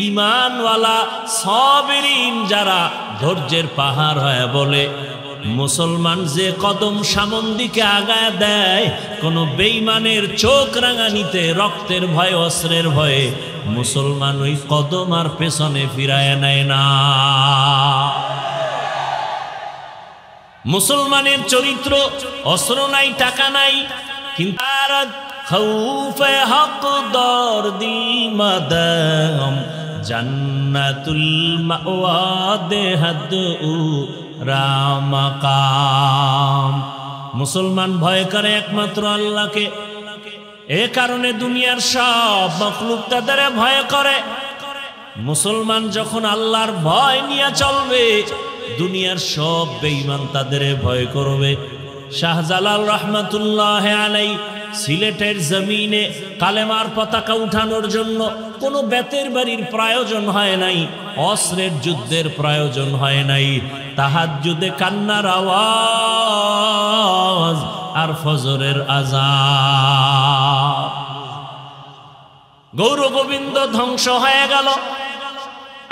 [SPEAKER 1] ঈমানওয়ালা সাবিরিন যারা ধৈর্যের পাহাড় হয়ে বলে, মুসলমান যে কদম সামন দিকে আগায় দেয়, কোন বেঈমানের চোখ রাঙানিতে রক্তের ভয় অস্ত্রের ভয়ে মুসলমান ওই কদম আর পেছনে ফিরায় নেয় না। মুসলমানের চরিত্র অস্ত্র নাই, টাকা নাই, কিন্তু খৌফে হক দরদি মাদাম জান্নাতুল মাওয়া দেহাদু রামাকাম। মুসলমান ভয় করে একমাত্র আল্লাহকে। এ কারণে দুনিয়ার সব মাখলুক তাদের ভয় করে। মুসলমান যখন আল্লাহর ভয় নিয়ে চলবে, দুনিয়ার সব বেঈমান তাদের ভয় করবে। শাহজালাল রহমাতুল্লাহ আলাইহি সিলেটের জমিনে কালেমার পতাকা উঠানোর জন্য কোনো বেতের বাড়ির প্রয়োজন হয় নাই, অস্ত্রের যুদ্ধের প্রয়োজন হয় নাই। তাহাজ্জুদে কান্নার আওয়াজ আর ফজরের আযান। গৌর গোবিন্দ ধ্বংস হয়ে গেল,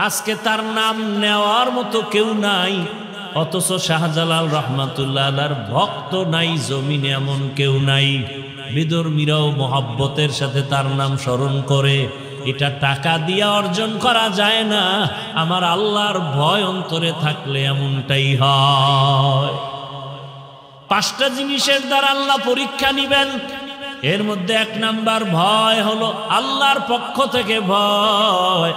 [SPEAKER 1] আজকে তার নাম নেওয়ার মতো কেউ নাই। অথচ শাহজালাল রহমাতুল্লাহ আলাইহির ভক্ত নাই জমিনে, এমন কেউ নাই। বিধর্মীরাও মহব্বতের সাথে তার নাম স্মরণ করে। এটা টাকা দিয়ে অর্জন করা যায় না, আমার আল্লাহর ভয় অন্তরে থাকলে এমনটাই হয়। 5টা জিনিসের দ্বারা আল্লাহ পরীক্ষা নিবেন। এর মধ্যে 1 নাম্বার ভয় হলো আল্লাহর পক্ষ থেকে ভয়।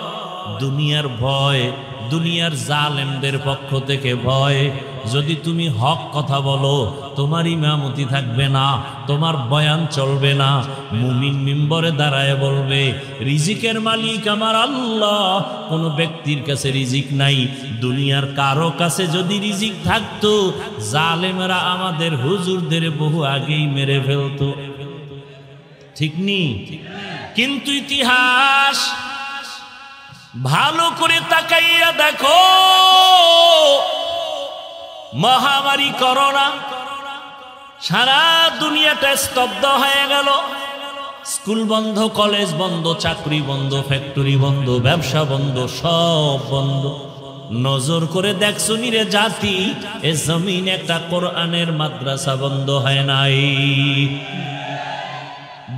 [SPEAKER 1] দুনিয়ার ভয়, দুনিয়ার জালেমদের পক্ষ থেকে ভয়। যদি তুমি হক কথা বলো, তোমার ইমামতি থাকবে না, তোমার বয়ান চলবে না। মুমিন মিম্বরে দাঁড়ায় বলবে, রিজিকের মালিক আমার আল্লাহ, কোনো ব্যক্তির কাছে রিজিক নাই। দুনিয়ার কারো কাছে যদি রিজিক থাকতো, জালেমরা আমাদের হুজুরদের বহু আগেই মেরে ফেলতো। ঠিক নি? কিন্তু ইতিহাস ভালো করে তাকাইয়া দেখো, মহামারী করোনা, সারা দুনিয়াটা স্তব্ধ হয়ে গেল। স্কুল বন্ধ, কলেজ বন্ধ, চাকরি বন্ধ, ফ্যাক্টরি বন্ধ, ব্যবসা বন্ধ, সব বন্ধ। নজর করে দেখছো নিরে জাতি, এ জমিন একটা কোরআনের মাদ্রাসা বন্ধ হয় নাই।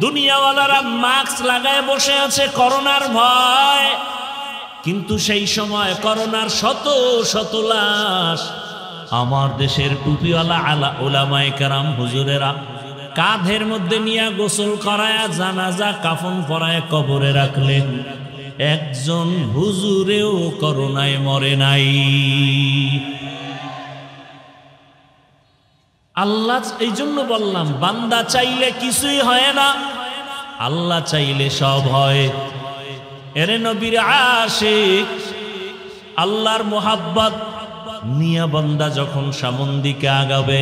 [SPEAKER 1] দুনিয়াওয়ালারা মাস্ক লাগায় বসে আছে করোনার ভয়, কিন্তু সেই সময় করোনার শত শত লাশ আমার দেশের টুপিওয়ালা আলা ওলামায়ে কেরাম হুজুরেরা কাঁধের মধ্যে নিয়ে গোসল করায়, জানাজা কাফন পরায় কবরে রাখলেন। একজন হুজুরেও করোনায় মরে নাই। আল্লাহ, এই জন্য বললাম, বান্দা চাইলে কিছুই হয় না, আল্লাহ চাইলে সব হয়। এরে নবীর আশিক, আল্লাহর মোহাব্বত নিয়া বান্দা যখন সামন দিকে আগাবে,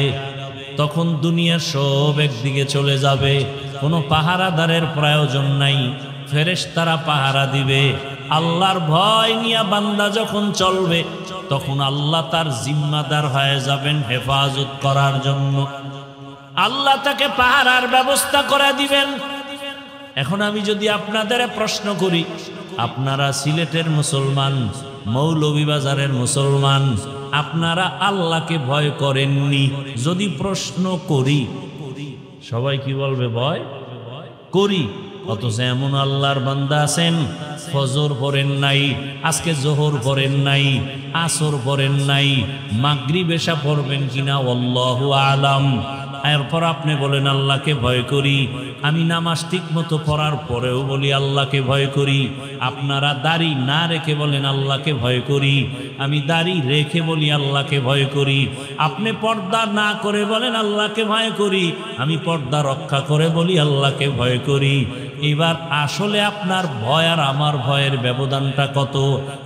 [SPEAKER 1] তখন দুনিয়ার সব একদিকে চলে যাবে। কোনো পাহারাদারের প্রয়োজন নাই, ফেরেশতারা পাহারা দিবে। আল্লাহর ভয় নিয়া বান্দা যখন চলবে, তখন আল্লাহ তার জিম্মাদার হয়ে যাবেন হেফাজত করার জন্য। আল্লাহ তাকে পাহারার ব্যবস্থা করে দিবেন। এখন আমি যদি আপনাদের প্রশ্ন করি, আপনারা সিলেটের মুসলমান, মৌলভীবাজারের মুসলমান, আপনারা আল্লাহকে ভয় করেননি? যদি প্রশ্ন করি, সবাই কি বলবে? ভয় করি। অথচ এমন আল্লাহর বান্দা আছেন, ফজর পড়েন নাই, আজকে জোহর পড়েন নাই, আসর পড়েন নাই, মাগরিব এশা পড়বেন কিনা আল্লাহু আলাম। এরপর আপনি বলেন আল্লাহকে ভয় করি। আমি নামাজ ঠিক মতো পড়ার পরেও বলি আল্লাহকে ভয় করি। আপনারা দাড়ি না রেখে বলেন আল্লাহকে ভয় করি। আমি দাড়ি রেখে বলি আল্লাহকে ভয় করি। আপনি পর্দা না করে বলেন আল্লাহকে ভয় করি। আমি পর্দা রক্ষা করে বলি আল্লাহকে ভয় করি। এবার আসলে আপনার ভয় আর আমার ভয়ের ব্যবধানটা কত?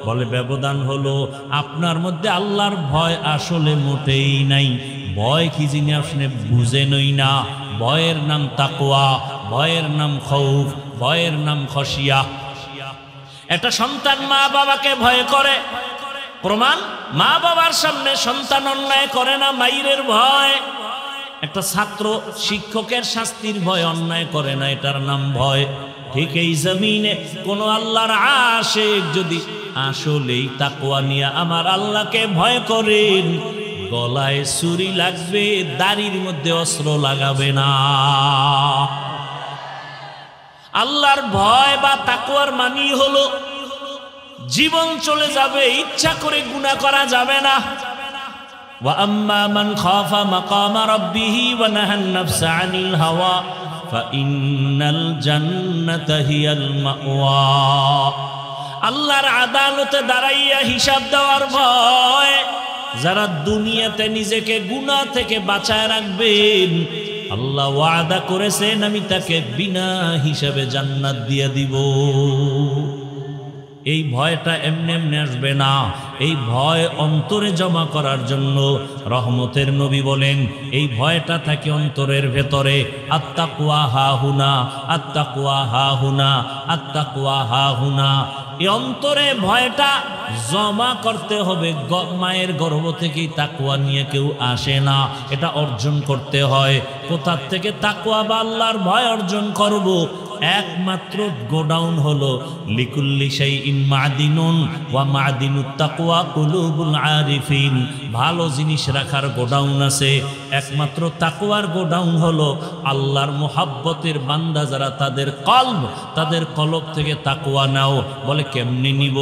[SPEAKER 1] বলে ব্যবধান হলো আপনার মধ্যে আল্লাহর ভয় আসলে মোটেই নাই। ভয় কি জিনিস আপনি বুঝেনই না। ভয়ের নাম তাকওয়া, ভয়ের নাম খৌফ, ভয়ের নাম খশিয়া। একটা সন্তান মা বাবাকে ভয় করে, প্রমাণ মা বাবার সামনে সন্তান অন্যায় করে না, মাইরের ভয়। একটা ছাত্র শিক্ষকের শাস্তির ভয় অন্যায় করে না, এটার নাম ভয়। ঠিক এই জমিনে কোন আল্লাহর আশিক যদি আসলেই তাকওয়া নিয়ে আমার আল্লাহকে ভয় করেন, গলায় ছুরি লাগবে, দাড়ির মধ্যে অস্ত্র লাগাবে না। আল্লাহর ভয় বা তাকওয়ার মানি হলো জীবন চলে যাবে, ইচ্ছা করে গুনাহ করা যাবে না। ওয়া আম্মা মান খাফা মাকামা রাব্বিহি ওয়া নাহান নাফসা আনিল হাওয়া ফাইন্নাল জান্নাতা হিয়াল মাওয়া। আল্লাহর আদালতে দাঁড়াইয়া হিসাব দেওয়ার ভয়। যারা দুনিয়াতে নিজেকে গুনাহ থেকে বাঁচায় রাখবেন, আল্লাহ ওয়াদা করেছেন আমি তাকে বিনা হিসাবে জান্নাত দিয়ে দিব। এই ভয়টা এমনি এমনি আসবে না। এই ভয় অন্তরে জমা করার জন্য রহমতের নবী বলেন এই ভয়টা থাকে অন্তরের ভেতরে। আত্তাকওয়া হাহুনা, আত্তাকওয়া হাহুনা, আত্তাকওয়া হাহুনা। এই অন্তরে ভয়টা জমা করতে হবে। মায়ের গর্ভ থেকেই তাকওয়া নিয়ে কেউ আসে না, এটা অর্জন করতে হয়। কোথার থেকে তাকওয়া বা আল্লাহর ভয় অর্জন করব? একমাত্র গোডাউন হলো লিকুল্লি শাইইন মাদিনুন ওয়া মাদিনুত তাকওয়া কুলুবুল আরিফিন। ভালো জিনিস রাখার গোডাউন আছে, একমাত্র তাকওয়ার গোডাউন হলো আল্লাহর মুহাব্বতের বান্দা যারা, তাদের কলব থেকে তাকওয়া নাও। বলে কেমনি নিব?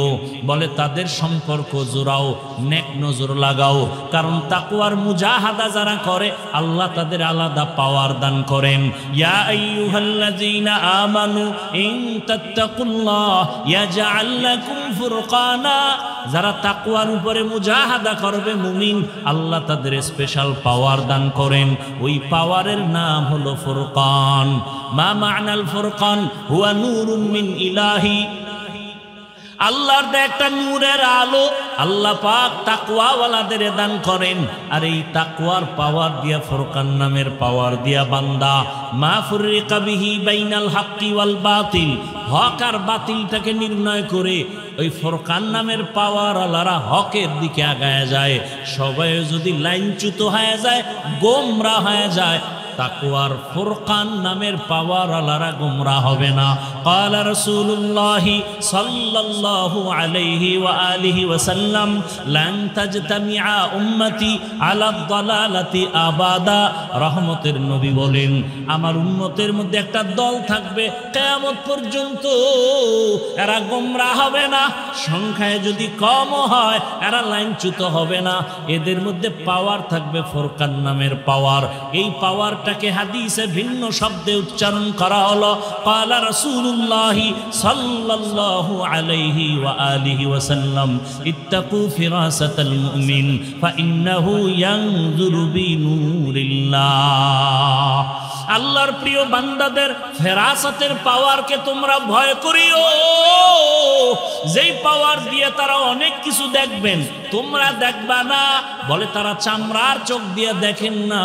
[SPEAKER 1] বলে তাদের সম্পর্ক জোড়াও, নেক নজর লাগাও। কারণ তাকওয়ার মুজাহাদা যারা করে আল্লাহ তাদের আলাদা পাওয়ার দান করেন। ইয়া আইয়ুহাল্লাযীনা আমানু ইন তাত্তাকুল্লাহ ইয়াজআল লাকুম ফুরকানা। যারা তাকওয়ার উপরে মুজাহাদা করবে মুমিন, আল্লাহ তাদের স্পেশাল পাওয়ার দান করেন। ওই পাওয়ারের নাম হলো ফুরকান। মা মা'নাল ফুরকান? হুয়া নূরুম মিন ইলাহি। আল্লাহর একটা নূরের আলো আল্লাহ পাক তাকওয়াওয়ালাদের দান করেন। আর এই তাকওয়ার পাওয়ার দিয়া, ফুরকান নামের পাওয়ার দিয়া বান্দা মা ফুররিকা বিহি বাইনাল হাক্কি ওয়াল বাতিল, হক আর বাতিলটাকে নির্ণয় করে ওই ফুরকান নামের পাওয়ার আল্লাহরা হকের দিকে আগায় যায়। সবাই যদি লাইনচ্যুত হয়ে যায়, গোমরা হয়ে যায়, তাকওয়ার ফুরকান নামের পাওয়ার আলারা গুমরা হবে না। ক্বালা রাসূলুল্লাহি সাল্লাল্লাহু আলাইহি ওয়া আলিহি ওয়াসাল্লাম লান তাজতামিআ উম্মতি আলা দালালাতি আবাদা। রহমতের নবী বলেন, আমার উম্মতের মধ্যে একটা দল থাকবে কিয়ামত পর্যন্ত, এরা গুমরা হবে না। সংখ্যায় যদি কম হয় এরা লাইনচ্যুত হবে না। এদের মধ্যে পাওয়ার থাকবে ফুরকান নামের পাওয়ার। এই পাওয়ার টাকে হাদিসে ভিন্ন শব্দে উচ্চারণ করা হলো। ক্বালা রাসূলুল্লাহি সাল্লাল্লাহু আলাইহি ওয়া আলিহি ওয়াসাল্লাম ইত্তাকু ফিরাসাতাল মুমিন ফাইন্নাহু ইয়ানজুরু বিনূরিল্লাহ। আল্লাহর প্রিয় বান্দাদের ফেরাসতের পাওয়ারকে তোমরা ভয় করিও, যেই পাওয়ার দিয়ে তারা অনেক কিছু দেখবেন, তোমরা দেখবা না। বলে তারা চামড়ার চোখ দিয়ে দেখেন না,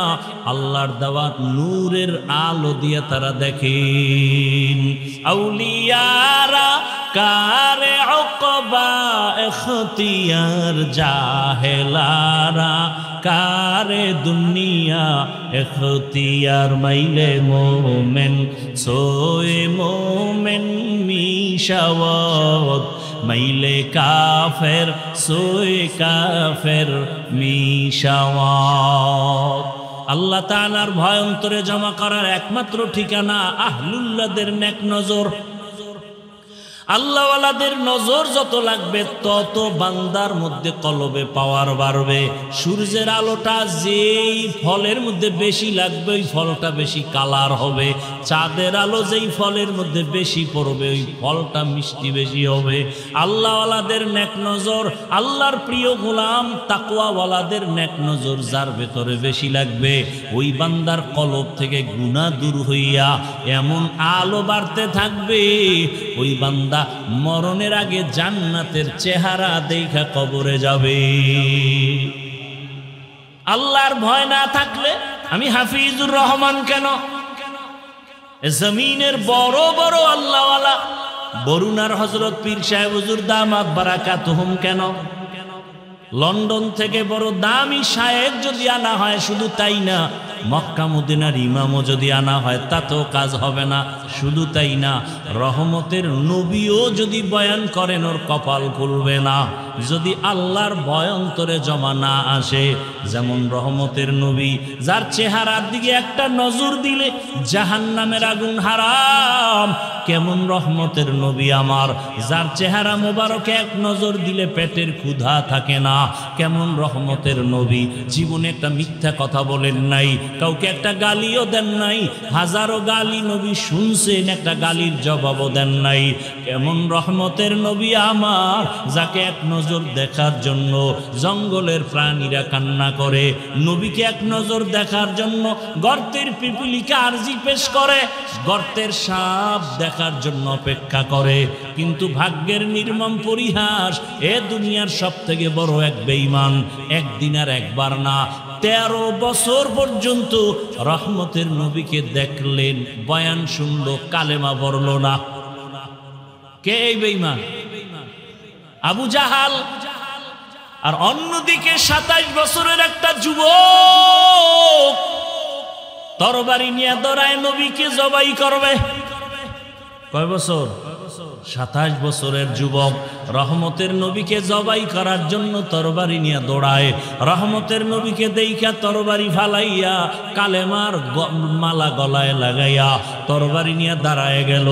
[SPEAKER 1] আল্লাহর দেওয়া নূরের আলো দিয়ে তারা দেখেন। আউলিয়ারা কারে উকবা ইখতিয়ার, জাহেলারা কারে দুনিয়া ইখতিয়ার। মাইলে মোমেন সোয়ে মোমেন মিশাওয়াত, মাইলে কাফের সোয়ে কাফের মিশাওয়াত। আল্লাহ তাআলার ভয় অন্তরে জমা করার একমাত্র ঠিকানা আহলুল্লাহদের নেক নজর। আল্লাহওয়ালাদের নজর যত লাগবে তত বান্দার মধ্যে কলবে পাওয়ার বাড়বে। সূর্যের আলোটা যেই ফলের মধ্যে বেশি লাগবে ওই ফলটা বেশি কালার হবে। চাঁদের আলো যেই ফলের মধ্যে বেশি পড়বে ওই ফলটা মিষ্টি বেশি হবে। আল্লাহওয়ালাদের নেক নজর, আল্লাহর প্রিয় গোলাম তাকওয়াওয়ালাদের নেক নজর যার ভেতরে বেশি লাগবে, ওই বান্দার কলব থেকে গুনাহ দূর হইয়া এমন আলো বাড়তে থাকবে, ওই বান্দা মরণের আগে জান্নাতের চেহারা দেখা কবরে যাবে। আল্লাহর ভয় না থাকলে আমি হাফিজুর রহমান কেন, জমিনের বড় বড় আল্লাহওয়ালা বরুণার হযরত পীর সাহেব হুজুর দামাত বারাকাতুহুম কেন, লন্ডন থেকে বড় দামি শায়েখ যদি আনা হয়, শুধু তাই না মক্কা মদিনার ইমামও যদি আনা হয় তাতেও কাজ হবে না। শুধু তাই না, রহমতের নবীও যদি বয়ান করেন ওর কপাল খুলবে না, যদি আল্লাহর ভয় অন্তরে জমা না আসে। যেমন রহমতের নবী, যার চেহারার দিকে একটা নজর দিলে জাহান্নামের আগুন হারাম, কেমন রহমতের নবী আমার, যার চেহারা মোবারকে এক নজর দিলে পেটের ক্ষুধা থাকে না, কেমন রহমতের নবী। জীবনে একটা মিথ্যা কথা বলেন নাই, কাউকে একটা গালিও দেন নাই, হাজারো গালি নবী শুনছেন, একটা গালির জবাবও দেন নাই। কেমন রহমতের নবী আমার, যাকে এক নজর দেখার জন্য জঙ্গলের প্রাণীরা কান্না করে, নবীকে এক নজর দেখার জন্য গর্তের পিপিলিকা আরজি পেশ করে, গর্তের সাপ দেখার জন্য অপেক্ষা করে। কিন্তু ভাগ্যের নির্মম পরিহাস, এ দুনিয়ার সব থেকে বড় এক বেঈমান একদিন আর একবার না 13 বছর পর্যন্ত রহমতের নবীকে দেখলেন, বয়ান শুনলো, কালেমা পড়ল না। কে এই বেঈমান? আবু জাহাল। আর অন্যদিকে 27 বছরের একটা যুবক তরবারি নিয়ে দৌড়ায় নবীকে জবাই করবে। কয় বছর? 27 বছরের যুবক রহমতের নবীকে জবাই করার জন্য তরবারি নিয়ে দৌড়ায়, রহমতের নবীকে দেইখা তরবারি ফালাইয়া কালেমার মালা গলায় লাগাইয়া তরবারি নিয়ে দাঁড়ায় গেল।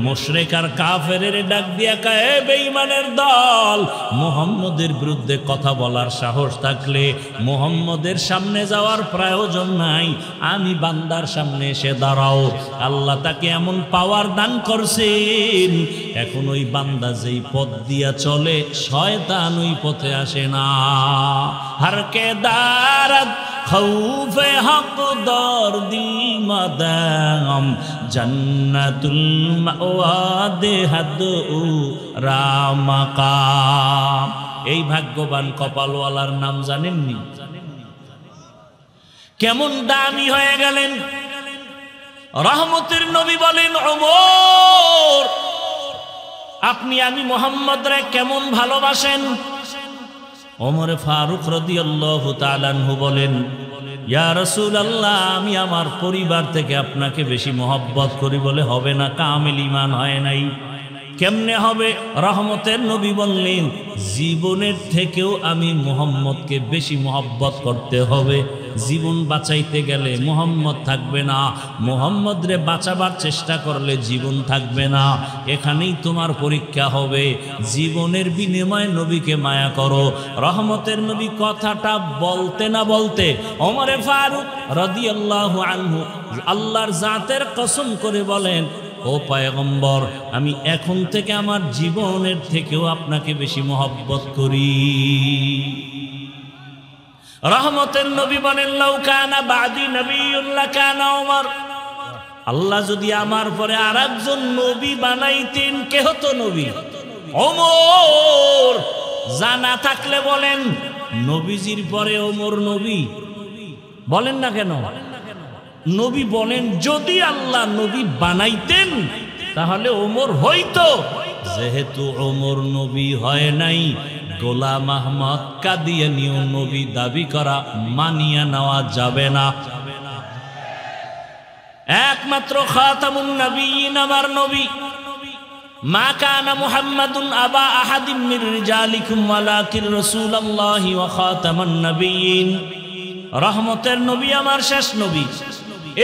[SPEAKER 1] মুশরিক আর কাফেরের ডাক দিয়া কয়, বেঈমানের দল, মুহাম্মদের বিরুদ্ধে কথা বলার সাহস থাকলে মুহাম্মদের সামনে যাওয়ার প্রয়োজন নাই, আমি বান্দার সামনে এসে দাঁড়াও। আল্লাহ তাকে এমন পাওয়ার দান করছেন, এখন ওই বান্দা যেই পথ দিয়া চলে শয়তান ওই পথে আসে না। হারকে দারাত খৌফে হক দর দিল মাদাম জান্নাতুল মাওয়াদে হাদু রামাকাম। এই ভাগ্যবান কপালওয়ালার নাম জানেননি? কেমন দামি হয়ে গেলেন। রহমতের নবী বলেন, ওমর আপনি আমি মুহাম্মদরে কেমন ভালোবাসেন? ওমর ফারুক রাদিয়াল্লাহু তাআলা আনহু বলেন, ইয়া রাসূলুল্লাহ, আমি আমার পরিবার থেকে আপনাকে বেশি মহব্বত করি। বলে, হবে না, কামিল ঈমান হয় নাই। কেমনে হবে? রহমতের নবী বললেন, জীবনের থেকেও আমি মুহাম্মদকে বেশি মহব্বত করতে হবে। জীবন বাঁচাইতে গেলে মুহাম্মদ থাকবে না, মুহাম্মদ রে বাঁচাবার চেষ্টা করলে জীবন থাকবে না। এখানেই তোমার পরীক্ষা হবে। জীবনের বিনিময়ে নবীকে মায়া করো। রহমতের নবী কথাটা বলতে না বলতে ওমর ফারুক রাদিয়াল্লাহু আনহু আল্লাহর জাতের কসম করে বলেন, ও পয়গম্বর, আমি এখন থেকে আমার জীবনের থেকেও আপনাকে বেশি মহব্বত করি। রহমতের নবী বলেন, লাউ কানা বাদি নবিয়্যুন লাকানা ওমর, আল্লাহ যদি আমার পরে আরেকজন নবী বানাইতেন, কে হতো নবী? ওমর। জানা থাকলে বলেন, নবীজির পরে ওমর নবী? বলেন না কেন? নবী বলেন, যদি আল্লাহ নবী বানাইতেন তাহলে ওমর হইতো। যেহেতু ওমর নবী হয় নাই, গোলাম আহমদ কাদিয়ানীও নবী দাবি করা মানিয়া নেওয়া যাবে না। একমাত্র খাতামুন নবিয়্যিন আমার নবী। মা কানা মুহাম্মাদুন আবা আহাদিম মির রিজালিকুম ওয়ালাকিন রাসূলুল্লাহি ওয়া খাতামান নবিয়্যিন। রহমতের নবী আমার শেষ নবী,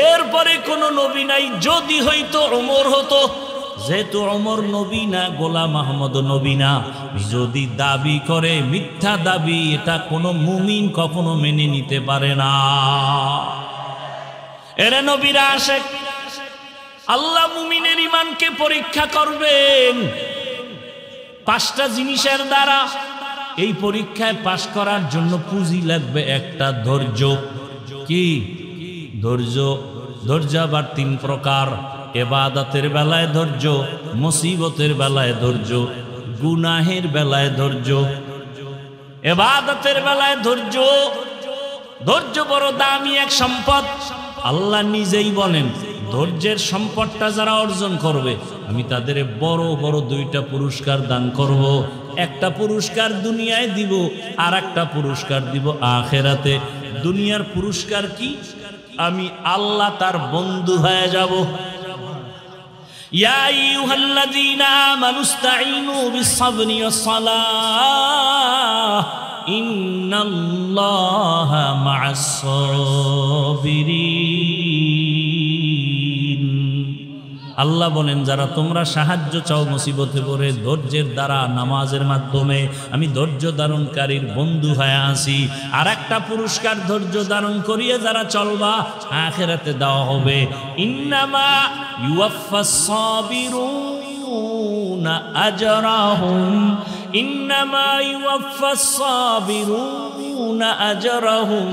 [SPEAKER 1] এরপরে কোন নবী নাই। যদি হইতো ওমর হতো, যেহেতু ওমর নবী না, গোলাম আহমদ নবী না। যদি দাবি করে মিথ্যা দাবি, এটা কোনো মুমিন কখনো মেনে নিতে পারে না। এরে নবীরা আশেক, আল্লাহ মুমিনের ঈমানকে পরীক্ষা করবেন 5টা জিনিসের দ্বারা। এই পরীক্ষায় পাশ করার জন্য পুঁজি লাগবে একটা, ধৈর্য। কি ধৈর্য? ধৈর্য আবার 3 প্রকার। ইবাদতের বেলায় ধৈর্য, মুসিবতের বেলায় ধৈর্য, গুনাহের বেলায় ধৈর্য। ইবাদতের বেলায় ধৈর্য, ধৈর্য বড় দামি এক সম্পদ। আল্লাহ নিজেই বলেন, ধৈর্যের সম্পদটা যারা অর্জন করবে আমি তাদের বড় বড় 2টা পুরস্কার দান করব। একটা পুরস্কার দুনিয়ায় দিব, আর একটা পুরস্কার দিব আখিরাতে। দুনিয়ার পুরস্কার কি? আমি আল্লাহ তার বন্ধু হয়ে যাব। ইয়া আইয়ুহাল্লাযীনা আমানুস্তাঈনু বিস-সাবরি ওয়াস-সালাহ ইন্নাল্লাহা মা'আস-সাবিরিন। আল্লাহ বলেন, যারা তোমরা সাহায্য চাও মুসিবতে পড়ে, ধৈর্যের দ্বারা নামাজের মাধ্যমে আমি ধৈর্য ধারণকারীর বন্ধু হয়ে আসি। আর একটা পুরস্কার ধৈর্য ধারণ করিয়ে যারা চলবা, আখিরাতে দেওয়া হবে। ইন্নামা ইউওয়াফাস সাবিরুনা আজরাহুম, ইন্নামা ইউওয়াফাস সাবিরুনা আজরাহুম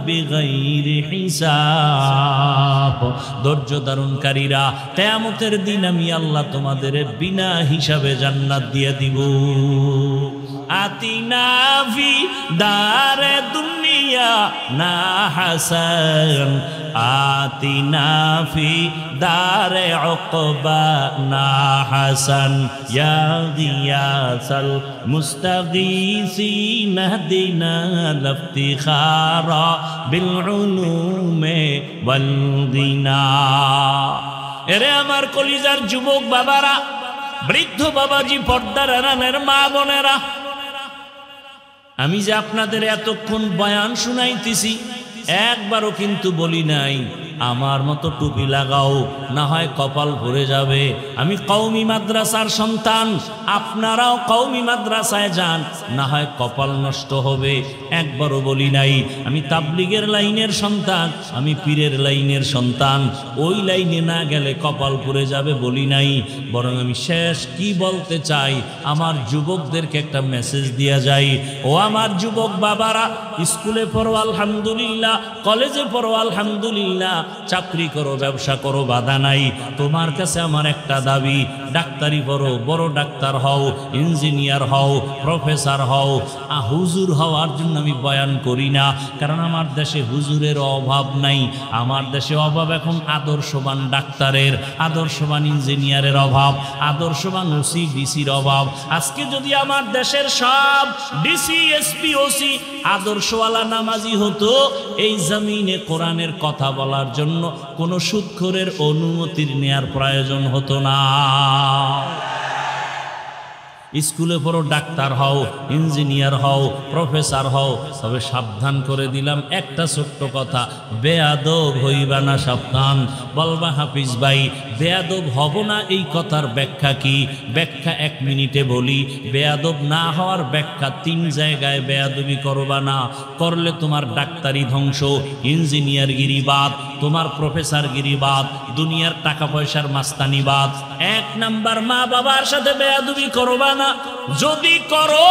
[SPEAKER 1] বিগাইরি হিসাব। ধৈর্য ধারণকারীরা কিয়ামতের দিন আমি আল্লাহ তোমাদের বিনা হিসাবে জান্নাত দিয়ে দিব। আতিনা ফি দারে দুনিয়া না হাসান, আতিনা ফি দারে উকবা না হাসান, ইয়া গিয়াসাল মুস্তাগীসিন হদিনা লাফতিখারা বিল উলুমে ওয়াল গিনা। এরে আমার কলিজার যুবক বাবারা, বৃদ্ধ বাবাজি, পর্দার আড়ালের মা বোনেরা, আমি যে আপনাদের এতক্ষণ বয়ান শুনাইতেছি একবারও কিন্তু বলি নাই আমার মতো টুপি লাগাও, না হয় কপাল ভরে যাবে। আমি কওমি মাদ্রাসার সন্তান, আপনারাও কওমি মাদ্রাসায় যান, না হয় কপাল নষ্ট হবে। একবারও বলি নাই আমি তাবলিগের লাইনের সন্তান, আমি পীরের লাইনের সন্তান, ওই লাইনে না গেলে কপাল ভরে যাবে বলি নাই। বরং আমি শেষ কি বলতে চাই, আমার যুবকদেরকে একটা মেসেজ দিয়া যাই। ও আমার যুবক বাবারা, স্কুলে পড়ো আলহামদুলিল্লাহ, কলেজে পড়ো আলহামদুলিল্লাহ, চাকরি করো, ব্যবসা করো, বাধা নাই। তোমার কাছে আমার একটা দাবি, ডাক্তারি পড়ো, বড় ডাক্তার হও, ইঞ্জিনিয়ার হও, প্রফেসর হও। হুজুর হওয়ার জন্য আমি বয়ান করি না, কারণ আমার দেশে হুজুরের অভাব নাই। আমার দেশে অভাব এখন আদর্শবান ডাক্তারের, আদর্শবান ইঞ্জিনিয়ারের অভাব, আদর্শবান ওসি ডিসির অভাব। আজকে যদি আমার দেশের সব ডিসি এসপি ওসি আদর্শওয়ালা নামাজি হতো, এই জমিনে কোরআনের কথা বলার জন্য কোনো সুদখোরের অনুমতির নেয়ার প্রয়োজন হতো না। স্কুলে পড়ো, ডাক্তার হও, ইঞ্জিনিয়ার হও, প্রফেসর হও, তবে সাবধান করে দিলাম একটা ছোট্ট কথা, বেয়াদব হইবা না, সাবধান। বলবা হাফিজ ভাই বেয়াদব হব না, এই কথার ব্যাখ্যা কি? ব্যাখ্যা 1 মিনিটে বলি। বেয়াদব না হওয়ার ব্যাখ্যা 3 জায়গায়। বেয়াদবি করবা না, করলে তোমার ডাক্তারি ধ্বংস, ইঞ্জিনিয়ার গিরিবাদ, তোমার প্রফেসর গিরিবাদ, দুনিয়ার টাকা পয়সার মাস্তানিবাদ। 1 নাম্বার, মা বাবার সাথে বেয়াদবি করবা না, যদি করো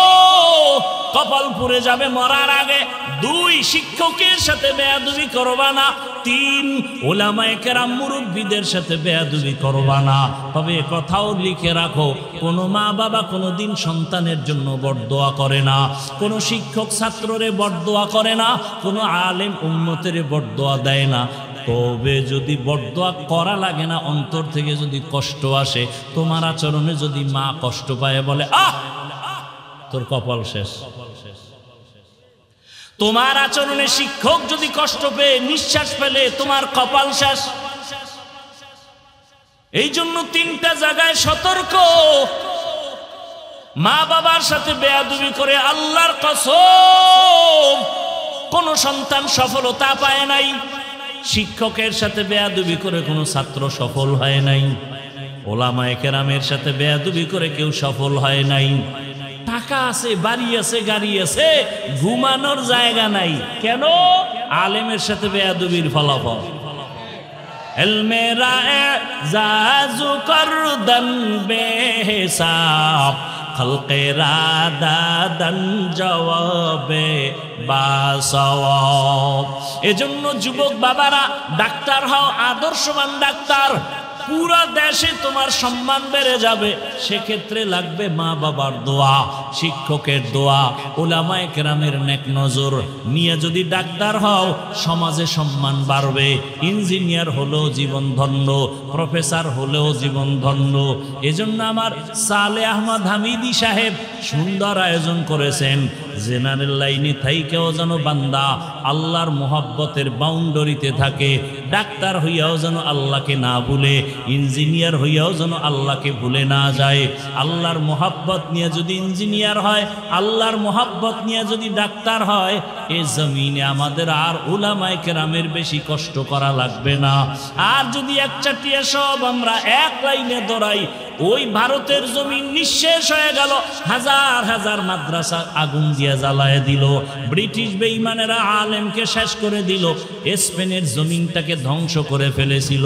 [SPEAKER 1] কপাল পুড়ে যাবে মরার আগে। 2, শিক্ষকের সাথে বেয়াদবি করবা না। 3, ওলামায়ে কেরাম মুরব্বীদের সাথে বেয়াদবি করবা না। তবে কথাও লিখে রাখো, কোনো মা বাবা কোনোদিন সন্তানের জন্য বরদোয়া করে না, কোনো শিক্ষক ছাত্ররে বরদোয়া করে না, কোনো আলেম উম্মতের বরদোয়া দেয় না। তবে যদি বরদোয়া করা লাগে না, অন্তর থেকে যদি কষ্ট আসে, তোমার আচরণে যদি মা কষ্ট পায়, বলে আহ তোর কপাল শেষ। তোমার আচরণে শিক্ষক যদি কষ্ট পেয়ে নিঃশ্বাস ফেলে, তোমার কপাল শেষ। এই জন্য 3টা জায়গায় সতর্ক। মা বাবার সাথে বেয়াদবি করে আল্লাহর কসম কোন সন্তান সফলতা পায় নাই। শিক্ষকের সাথে বেয়াদবি করে কোনো ছাত্র সফল হয় নাই। ওলামায়ে কেরামের সাথে বেয়াদবি করে কেউ সফল হয় নাই। টাকা আছে, বাড়ি আছে, গাড়ি আছে, ঘুমানোর জায়গা নাই। কেন? আলেমের সাথে বেয়াদবির ফলাফল। এলমেরা জাজু করদন বেহিসাব, খলকেরা দাদন জবাবে বাসওয়াব। এজন্য যুবক বাবারা, ডাক্তার হও, আদর্শবান ডাক্তার, পুরা দেশে তোমার সম্মান বেড়ে যাবে। সেক্ষেত্রে লাগবে মা বাবার দোয়া, শিক্ষকের দোয়া, ওলামায়ে কেরামের নেক নজর নিয়ে যদি ডাক্তার হও, সমাজে সম্মান বাড়বে। ইঞ্জিনিয়ার হলেও জীবন ধন্য, প্রফেসর হলেও জীবন ধন্য। এজন্য আমার সালে আহমদ হামিদি সাহেব সুন্দর আয়োজন করেছেন, জেনারেল লাইনে থাইকেও যেন বান্দা আল্লাহর মোহাব্বতের বাউন্ডারিতে থাকে। ডাক্তার হইয়াও যেন আল্লাহকে না ভুলে, ইঞ্জিনিয়ার হইয়াও যেন আল্লাহকে ভুলে না যায়। আল্লাহর মোহাব্বত নিয়ে যদি ইঞ্জিনিয়ার হয়, আল্লাহর মোহাব্বত নিয়ে যদি ডাক্তার হয়, এ জমিনে আমাদের আর উলামায়ে কেরামের বেশি কষ্ট করা লাগবে না। আর যদি একচাটিয়া সব আমরা এক লাইনে দৌড়াই, ওই ভারতের জমিন নিঃশেষ হয়ে গেল। হাজার হাজার মাদ্রাসা আগুন দিয়া জ্বালায় দিল। ব্রিটিশ বেঈমানেরা আলেমকে শেষ করে দিল। স্পেনের জমিনটাকে ধ্বংস করে ফেলেছিল।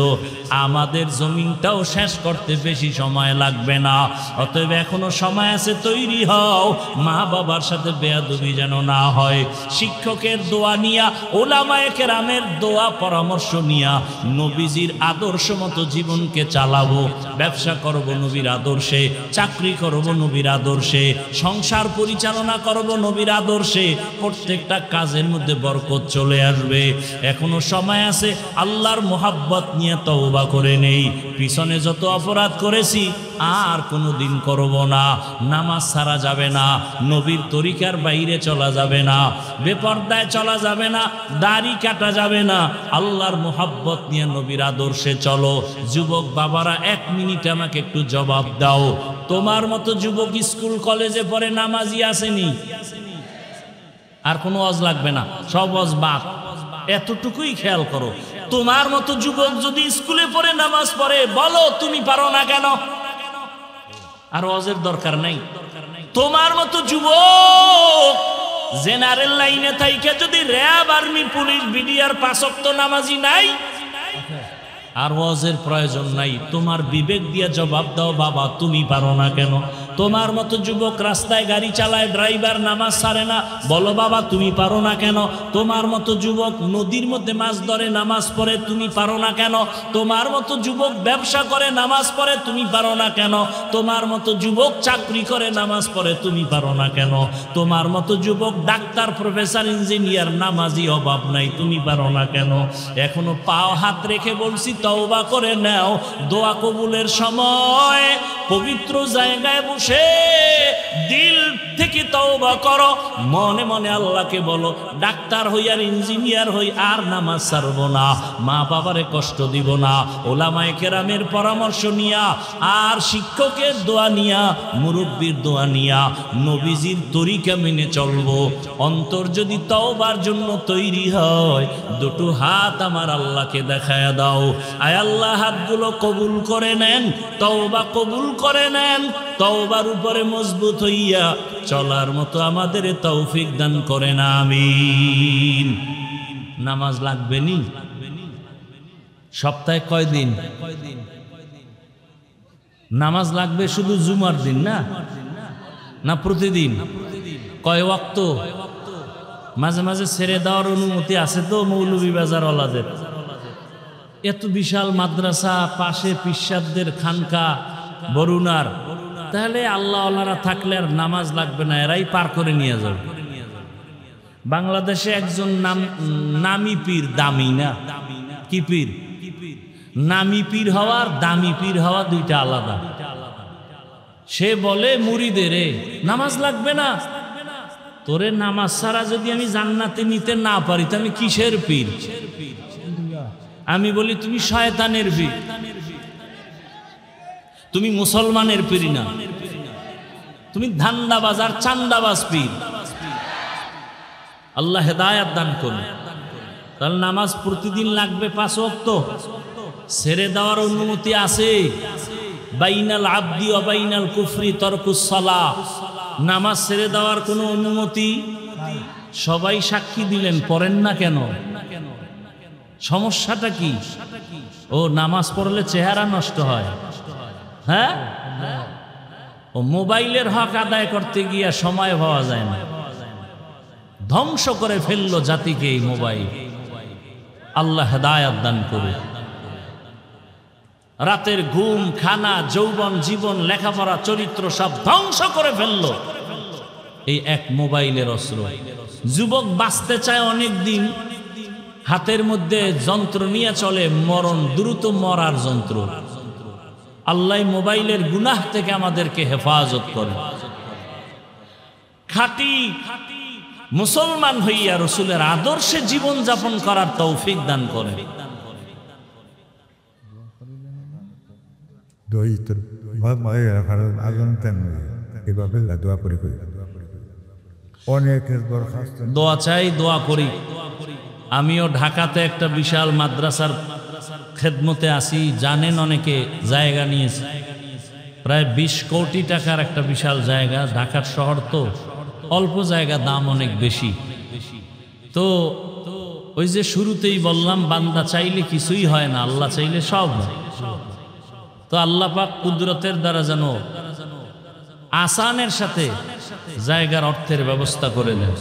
[SPEAKER 1] আমাদের জমিনটাও শেষ করতে বেশি সময় লাগবে না। অতএব এখনো সময় আছে, তৈরি হও। মা বাবার সাথে বেয়াদবি যেন না হয়। শিক্ষকের দোয়া নিয়া, ওলামায়ে কেরামের দোয়া পরামর্শ নিয়া নবীজির আদর্শ মতো জীবনকে চালাবো। ব্যবসা করব নবীর আদর্শে, চাকরি করব নবীর আদর্শে, সংসার পরিচালনা করব নবীর আদর্শে। প্রত্যেকটা কাজের মধ্যে বরকত চলে আসবে। এখনো সময় আছে, আল্লাহর মোহাব্বত নিয়ে তওবা করে নেই। পিছনে যত অপরাধ করেছি আর কোনোদিন করব না। নামাজ ছাড়া যাবে না, নবীর তরিকার বাইরে চলা যাবে না, বেপর্দায় চলা যাবে না, দাড়ি কাটা যাবে না, আল্লাহর মোহাব্বত নিয়ে নবীর আদর্শে চলো। যুবক বাবারা 1 মিনিট আমাকে একটু জবাব দাও, তোমার মতো যুবক স্কুল কলেজে পড়ে নামাজি আসেনি? আর কোনো ওয়াজ লাগবে না, সব ওয়াজ বাদ। এতটুকুই খেয়াল করো, তোমার মতো যুবক যদি স্কুলে পড়ে নামাজ পড়ে, বলো তুমি পারো না কেন? আর ওয়াজের দরকার নাই। তোমার মতো যুবক জেনারেল লাইনে থাইকে যদি র্যাব, আর্মি, পুলিশ, বিডিআর 5 ওয়াক্ত নামাজি নাই, আর ওয়াজের প্রয়োজন নাই। তোমার বিবেক দিয়ে জবাব দাও, বাবা তুমি পারো না কেন? তোমার মতো যুবক রাস্তায় গাড়ি চালায়, ড্রাইভার, নামাজ ছাড়ে না, বলো বাবা তুমি পারো না কেন? তোমার মতো যুবক নদীর মধ্যে মাছ ধরে, নামাজ পড়ে, তুমি পারো না কেন? তোমার মতো যুবক ব্যবসা করে, নামাজ পড়ে, তুমি পারো না কেন? তোমার মতো যুবক চাকরি করে, নামাজ পড়ে, তুমি পারো না কেন? তোমার মতো যুবক ডাক্তার, প্রফেসর, ইঞ্জিনিয়ার, নামাজি অভাব নাই, তুমি পারো না কেন? এখনো পাও হাত রেখে বলছি, তওবা করে নাও। দোয়া কবুলের সময় পবিত্র জায়গায় বসে দিল থেকে তওবা করো, মনে মনে আল্লাহকে বলো, ডাক্তার হই আর ইঞ্জিনিয়ার হই আর নামাজ ছাড়ব না, মা বাবারে কষ্ট দিব না, ওলামায়ে কেরামের পরামর্শ নিয়া, আর শিক্ষকের দোয়া নিয়া, মুরব্বীর দোয়া নিয়া, নবীজির তরিকা মেনে চলবো। অন্তর যদি তওবার জন্য তৈরি হয়, দুটো হাত আমার আল্লাহকে দেখায়া দাও। আয় আল্লাহ, হাতগুলো কবুল করে নেন, তওবা কবুল করে নেন, তওবার উপরে মজবুত হইয়া চলার মতো আমাদের তৌফিক দান করেন, আমিন। নামাজ লাগবে নি? সপ্তাহে কয় দিন নামাজ লাগবে? শুধু জুমার দিন না? না প্রতিদিন? কয় ওয়াক্ত? মাঝে মাঝে ছেড়ে দেওয়ার অনুমতি আছে তো মৌলভীবাজার ওয়ালাদের? এত বিশাল মাদ্রাসা, পাশে পিসাবদের খানকা, বরুণার, তাহলে আল্লাহ ওয়ালারা থাকলে আর নামাজ লাগবে না, এরাই পার করে নিয়ে যাবে। বাংলাদেশে একজন নামি পীর, দামি না? কি পীর? নামি পীর হওয়া আর দামি পীর হওয়া দুইটা আলাদা। সে বলে মুরিদের, নামাজ লাগবে না। তোরে নামাজ ছাড়া যদি আমি জান্নাতে নিতে না পারি, তো আমি কিসের পীর? আমি বলি তুমি শয়তানের পীর, তুমি মুসলমানের পীর না, তুমি ধান্দাবাজ আর চান্দাবাজ পীর। আল্লাহ হেদায়াত দান করুন। তাহলে নামাজ প্রতিদিন লাগবে 5 ওয়াক্ত। ছেড়ে দেওয়ার অনুমতি আছে? বাইনাল আবদি ওয়া বাইনাল কুফরি তারকুস সালাহ। নামাজ ছেড়ে দেওয়ার কোনো অনুমতি? সবাই সাক্ষী দিলেন, পড়েন না কেন? সমস্যাটা কি? ও নামাজ পড়লে চেহারা নষ্ট হয়। হ্যাঁ, ও মোবাইলের হক আদায় করতে গিয়া সময় পাওয়া যায় না, ধ্বংস করে ফেললো জাতিকে এই মোবাইল। আল্লাহ হেদায়াত দান করুন। রাতের ঘুম, খানা, যৌবন, জীবন, লেখাপড়া, চরিত্র সব ধ্বংস করে ফেললো এই এক মোবাইলের অস্ত্র। যুবক বাঁচতে চায় অনেক দিন, হাতের মধ্যে যন্ত্র নিয়ে চলে, মরণ, দ্রুত মরার যন্ত্র। আল্লাহ মোবাইলের গুনাহ থেকে আমাদেরকে হেফাজত করে। খাঁটি মুসলমান হইয়া রসুলের আদর্শে জীবন যাপন করার তৌফিক দান করে। দোয়া চাই, দোয়া করি। আমিও ঢাকাতে একটা বিশাল মাদ্রাসার খেদমতে আসি, জানেন, অনেকে জায়গা নিয়েছে, প্রায় 20 কোটি টাকার একটা বিশাল জায়গা। ঢাকার শহর তো, অল্প জায়গা, দাম অনেক বেশি। তো ওই যে শুরুতেই বললাম, বান্দা চাইলে কিছুই হয় না, আল্লাহ চাইলে সব হয়। তো আল্লাহ পাক কুদরতের দ্বারা যেন আসানের সাথে জায়গার অর্থের ব্যবস্থা করে দেন।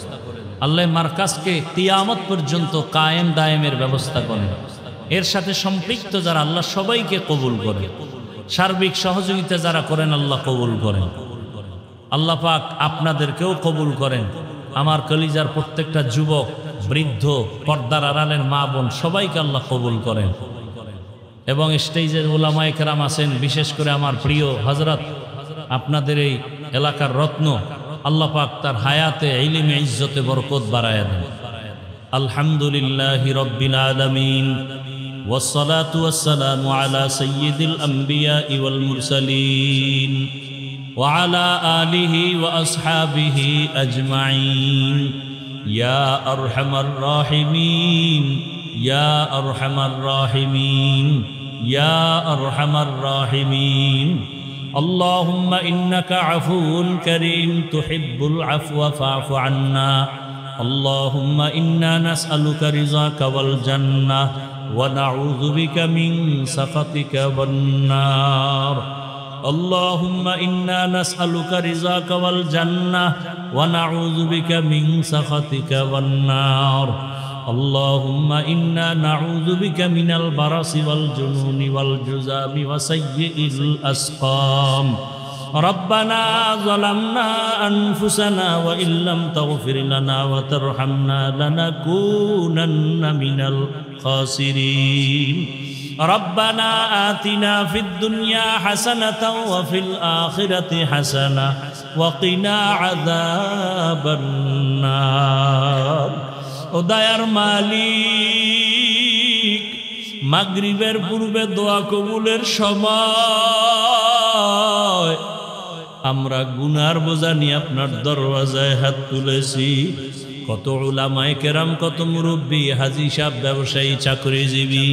[SPEAKER 1] আল্লাহ মার্কাজকে কিয়ামত পর্যন্ত কায়েম দায়েমের ব্যবস্থা করেন। এর সাথে সম্পৃক্ত যারা, আল্লাহ সবাইকে কবুল করে। সার্বিক সহযোগিতা যারা করেন, আল্লাহ কবুল করেন। আল্লাহ পাক আপনাদেরকেও কবুল করেন। আমার কলিজার প্রত্যেকটা যুবক, বৃদ্ধ, পর্দার আড়ালের মা বোন, সবাইকে আল্লাহ কবুল করেন
[SPEAKER 2] এবং স্টেজের উলামায়ে কেরাম আছেন, বিশেষ করে আমার প্রিয় হযরত আপনাদের এই এলাকার রত্ন, আল্লাহ পাক তার হায়াতে ইলমে ইজ্জতে বরকত বাড়ায়া দেন। আলহামদুলিল্লাহি রাব্বিল আলামিন والصلاة والسلام على سيد الأنبياء والمرسلين وعلى آله وأصحابه أجمعين يا أرحم الراحمين يا أرحم الراحمين يا أرحم الراحمين اللهم إنك عفو كريم تحب العفو فاعف عنا اللهم إنا نسألك رضاك والجنة ونعوذ بك من سخطك والنار اللهم إنا نسألك رضاك والجنة ونعوذ بك من سخطك والنار اللهم إنا نعوذ بك من البرص والجنون والجذام وسيء الأسقام ربنا ظلمنا أنفسنا وإن لم تغفر لنا وترحمنا لنكونن من الخاسرين ربنا آتنا في الدنيا حسنة وفي الآخرة حسنة وقنا عذاب النار ওদায়ার মালিক, মাগরিবের পূর্বে দোয়া কবুলের সময় আমরা গুনার বোঝা নিয়ে আপনার দরওয়াজায় হাত তুলেছি। কত উলামায়ে কেরাম, কত মুরব্বী, হাজী সাহেব, ব্যবসায়ী, চাকরিজীবী,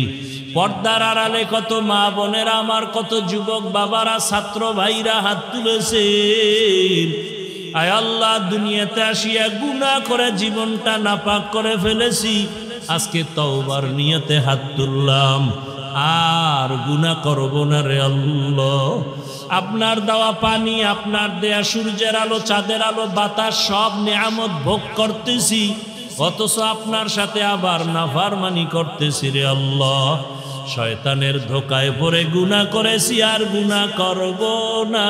[SPEAKER 2] পর্দার আড়ালে কত মা বোনেরা আমার, কত যুবক বাবারা, ছাত্র ভাইরা হাত তুলেছেন। আয় আল্লাহ, দুনিয়াতে আসিয়া গুনাহ করে জীবনটা নাপাক করে ফেলেছি, আজকে তওবার নিয়তে হাত তুললাম, আর গুনাহ করব না রে আল্লাহ। আপনার দেওয়া পানি, আপনার দেয়া সূর্যের আলো, চাঁদের আলো, বাতাস, সব নিয়ামত ভোগ করতেছি, অথচ আপনার সাথে আবার নাফরমানি করতেছি রে আল্লাহ। শয়তানের ধোকায় পড়ে গুনাহ করেছি, আর গুনাহ করব না।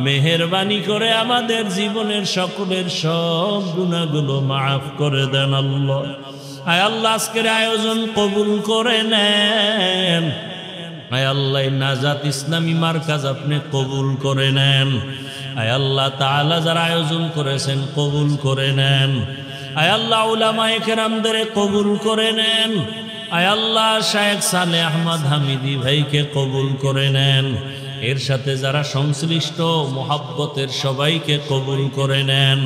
[SPEAKER 2] মেহেরবানি করে আমাদের জীবনের সকলের সব গুনাহগুলো মাফ করে দেন আল্লাহ। আয় আল্লাহ, আজকের আয়োজন কবুল করে নেন। আয় আল্লাহ, নাজাত ইসলামী মার্কাজ আপনি কবুল করে নেন। আয় আল্লাহ তাআলা, যারা আয়োজন করেছেন কবুল করে নেন। আয় আল্লাহ, উলামায়ে কেরামদের কবুল করে নেন। আয় আল্লাহ, শায়েখ সালেহ আহমদ হামিদি ভাইকে কবুল করে নেন। এর সাথে যারা সংশ্লিষ্ট মোহাব্বতের সবাইকে কবুল করে নেন।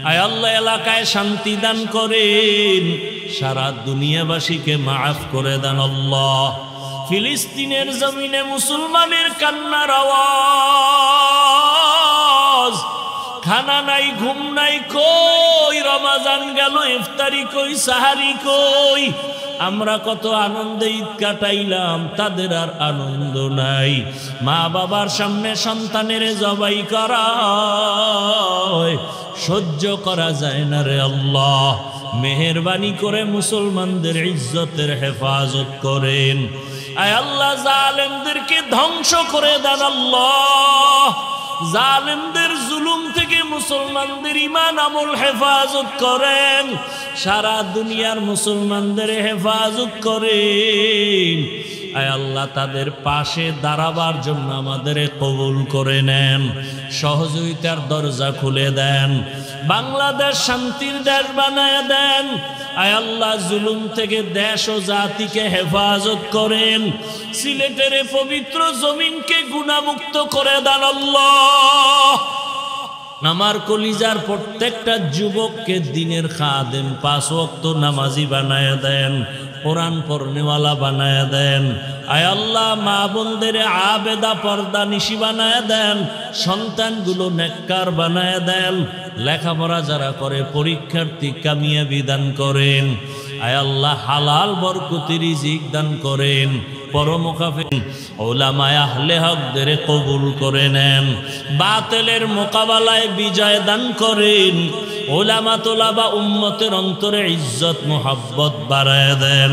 [SPEAKER 2] আয় আল্লাহ, এলাকায় শান্তি দান করেন, সারা দুনিয়াবাসীকে মাফ করে দেন আল্লাহ। ফিলিস্তিনের জমিনে মুসলমানের কান্নার আওয়াজ, খানা নাই, ঘুম নাই, কই রমাজান গেল, ইফতারি কই, সাহারি কই। আমরা কত আনন্দে ঈদ কাটাইলাম, তাদের আর আনন্দ নাই। মা বাবার সামনে সন্তানের জবাই করা সহ্য করা যায় না রে আল্লাহ। মেহেরবানি করে মুসলমানদের ইজ্জতের হেফাজত করেন। আয় আল্লাহ, জালেমদেরকে ধ্বংস করে দেন আল্লাহ। জালেমদের জুলুম থেকে মুসলমানদের ঈমান আমল হেফাজত করেন। সারা দুনিয়ার মুসলমানদের হেফাজত করেন। আয় আল্লাহ, তাদের পাশে দাঁড়াবার জন্য আমাদের কবুল করে নেন। সহযোগিতার দরজা খুলে দেন। বাংলাদেশ শান্তির দেশ বানায় দেন। আয় আল্লাহ, জুলুম থেকে দেশ ও জাতিকে হেফাজত করেন। সিলেটের পবিত্র জমিনকে গুনাহমুক্ত করে দেন আল্লাহ। আমার কলিজার প্রত্যেকটা যুবককে দিনের খাদেম, 5 ওয়াক্ত নামাজি বানায় দেন, কোরআন পড়নেওয়ালা বানায় দেন। আয় আল্লাহ, মা বোনদের আবেদা পর্দা নিশি বানায় দেন। সন্তানগুলো নেককার বানায় দেন। লেখাপড়া যারা করে পরীক্ষার্থী কামিয়াবি দান করেন। আয় আল্লাহ, হালাল বরকতি রিজিক দান করেন। পরমুখাফিন উলামায়ে আহলে হকদের কবুল করে নেন। বাতিলের মোকাবেলায় বিজয় দান করেন। উলামা তোলাবা উম্মতের অন্তরে ইজ্জত মোহাব্বত বাড়ায় দেন।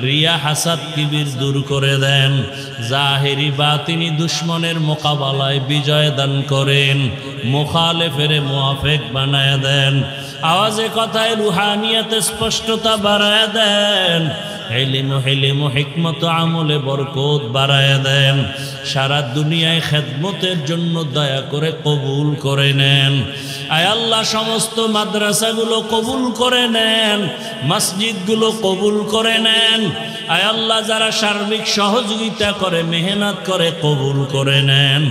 [SPEAKER 2] রিয়া হাসাদ কিবির দূর করে দেন। জাহেরি বাতিনি দুশ্মনের মোকাবেলায় বিজয় দান করেন। মুখালেফের মুআফিক বানায় দেন। আওয়াজে কথায় রুহানিয়াতে স্পষ্টতা বাড়ায় দেন। ইলম হিলম হিকমত আমলে বরকত বাড়ায়া দেন সারা দুনিয়ায় খেদমতের জন্য দয়া করে কবুল করে নেন আয় আল্লাহ সমস্ত মাদ্রাসাগুলো কবুল করে নেন মসজিদগুলো কবুল করে নেন আয় আল্লাহ যারা সার্বিক সহযোগিতা করে মেহনত করে কবুল করে নেন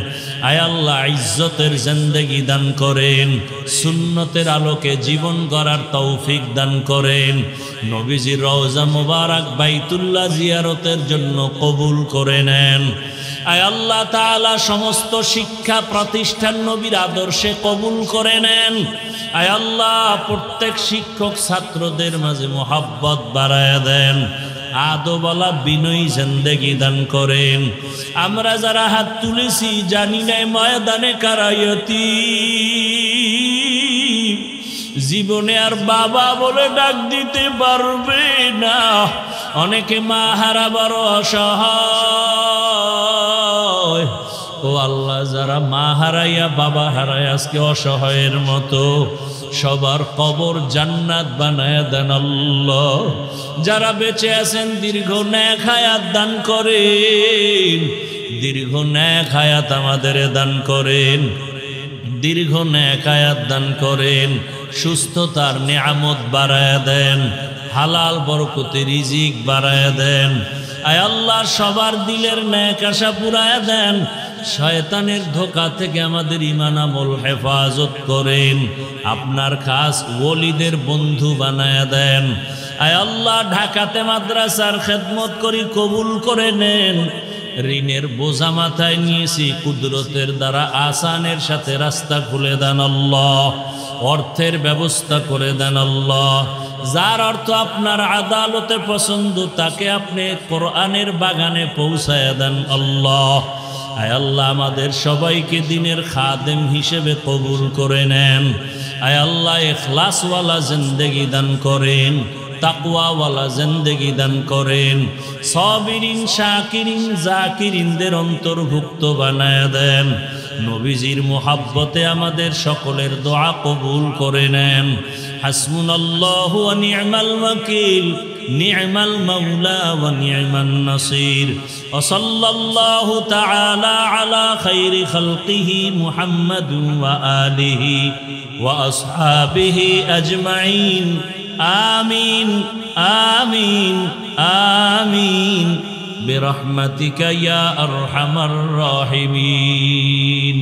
[SPEAKER 2] আয় আল্লাহ ইজ্জতের জিন্দেগি দান করেন সুন্নতের আলোকে জীবন গড়ার তৌফিক দান করেন নবীজির রওজা মুবারক বাইতুল্লাহ জিয়ারতের জন্য কবুল করে নেন আয় আল্লাহ তাআলা সমস্ত শিক্ষা প্রতিষ্ঠান নবীর আদর্শে কবুল করে নেন আয় আল্লাহ প্রত্যেক শিক্ষক ছাত্রদের মাঝে মোহাব্বত বাড়ায়া দেন আদবওয়ালা বিনয়ী জিন্দেগি দান করেন আমরা যারা হাত তুলেছি জানি না ময়দানে কারায়তি জীবনে আর বাবা বলে ডাক দিতে পারবে না অনেকে মা হারা বড় অসহায় ও আল্লাহ যারা মা হারাইয়া বাবা হারায় আজকে অসহায়ের মতো সবার কবর জান্নাত বানায়া দেন আল্লাহ যারা বেঁচে আছেন দীর্ঘ নেক হায়াত দান করেন দীর্ঘ নেক হায়াত আমাদের দান করেন দীর্ঘ নেক হায়াত দান করেন সুস্থতার নিয়ামত বাড়ায়া দেন হালাল বরকতে রিজিক বাড়ায়া দেন আয় আল্লাহ সবার দিলের নেক আশা পুরায়া দেন শয়তানের ধোঁকা থেকে আমাদের ঈমান আমল হেফাজত করেন আপনার খাস ওলিদের বন্ধু বানায়া দেন আয় আল্লাহ ঢাকাতে মাদ্রাসার খেদমত করি কবুল করে নেন ঋণের বোঝা মাথায় নিয়েছি কুদরতের দ্বারা আসানের সাথে রাস্তা খুলে দেন আল্লাহ অর্থের ব্যবস্থা করে দেন আল্লাহ যার অর্থ আপনার আদালতে পছন্দ তাকে আপনি কোরআনের বাগানে পৌঁছায়া দেন আল্লাহ আয় আল্লাহ আমাদের সবাইকে দিনের খাদেম হিসেবে কবুল করে নেন আয় আল্লাহ ইখলাসওয়ালা জিন্দেগি দান করেন তাকওয়াওয়ালা জিন্দেগি দান করেন সাবিরিন শাকিরিন জাকিরিনদের অন্তর্ভুক্ত বানায়া দেন নবীজির মোহাব্বতে আমাদের সকলের দোয়া কবুল করে নেন হাসবুনাল্লাহু ওয়া নি'মাল ওয়াকিল নি'মাল মাওলা ওয়া নি'মান নাসির ওয়া সাল্লাল্লাহু তাআলা আলা খাইরি খালকিহি মুহাম্মাদুন ওয়া আলিহি ওয়া আসহাবিহি আজমাইন আমিন আমিন আমিন বিরহমাতিকা ইয়া আরহামার রাহিমিন।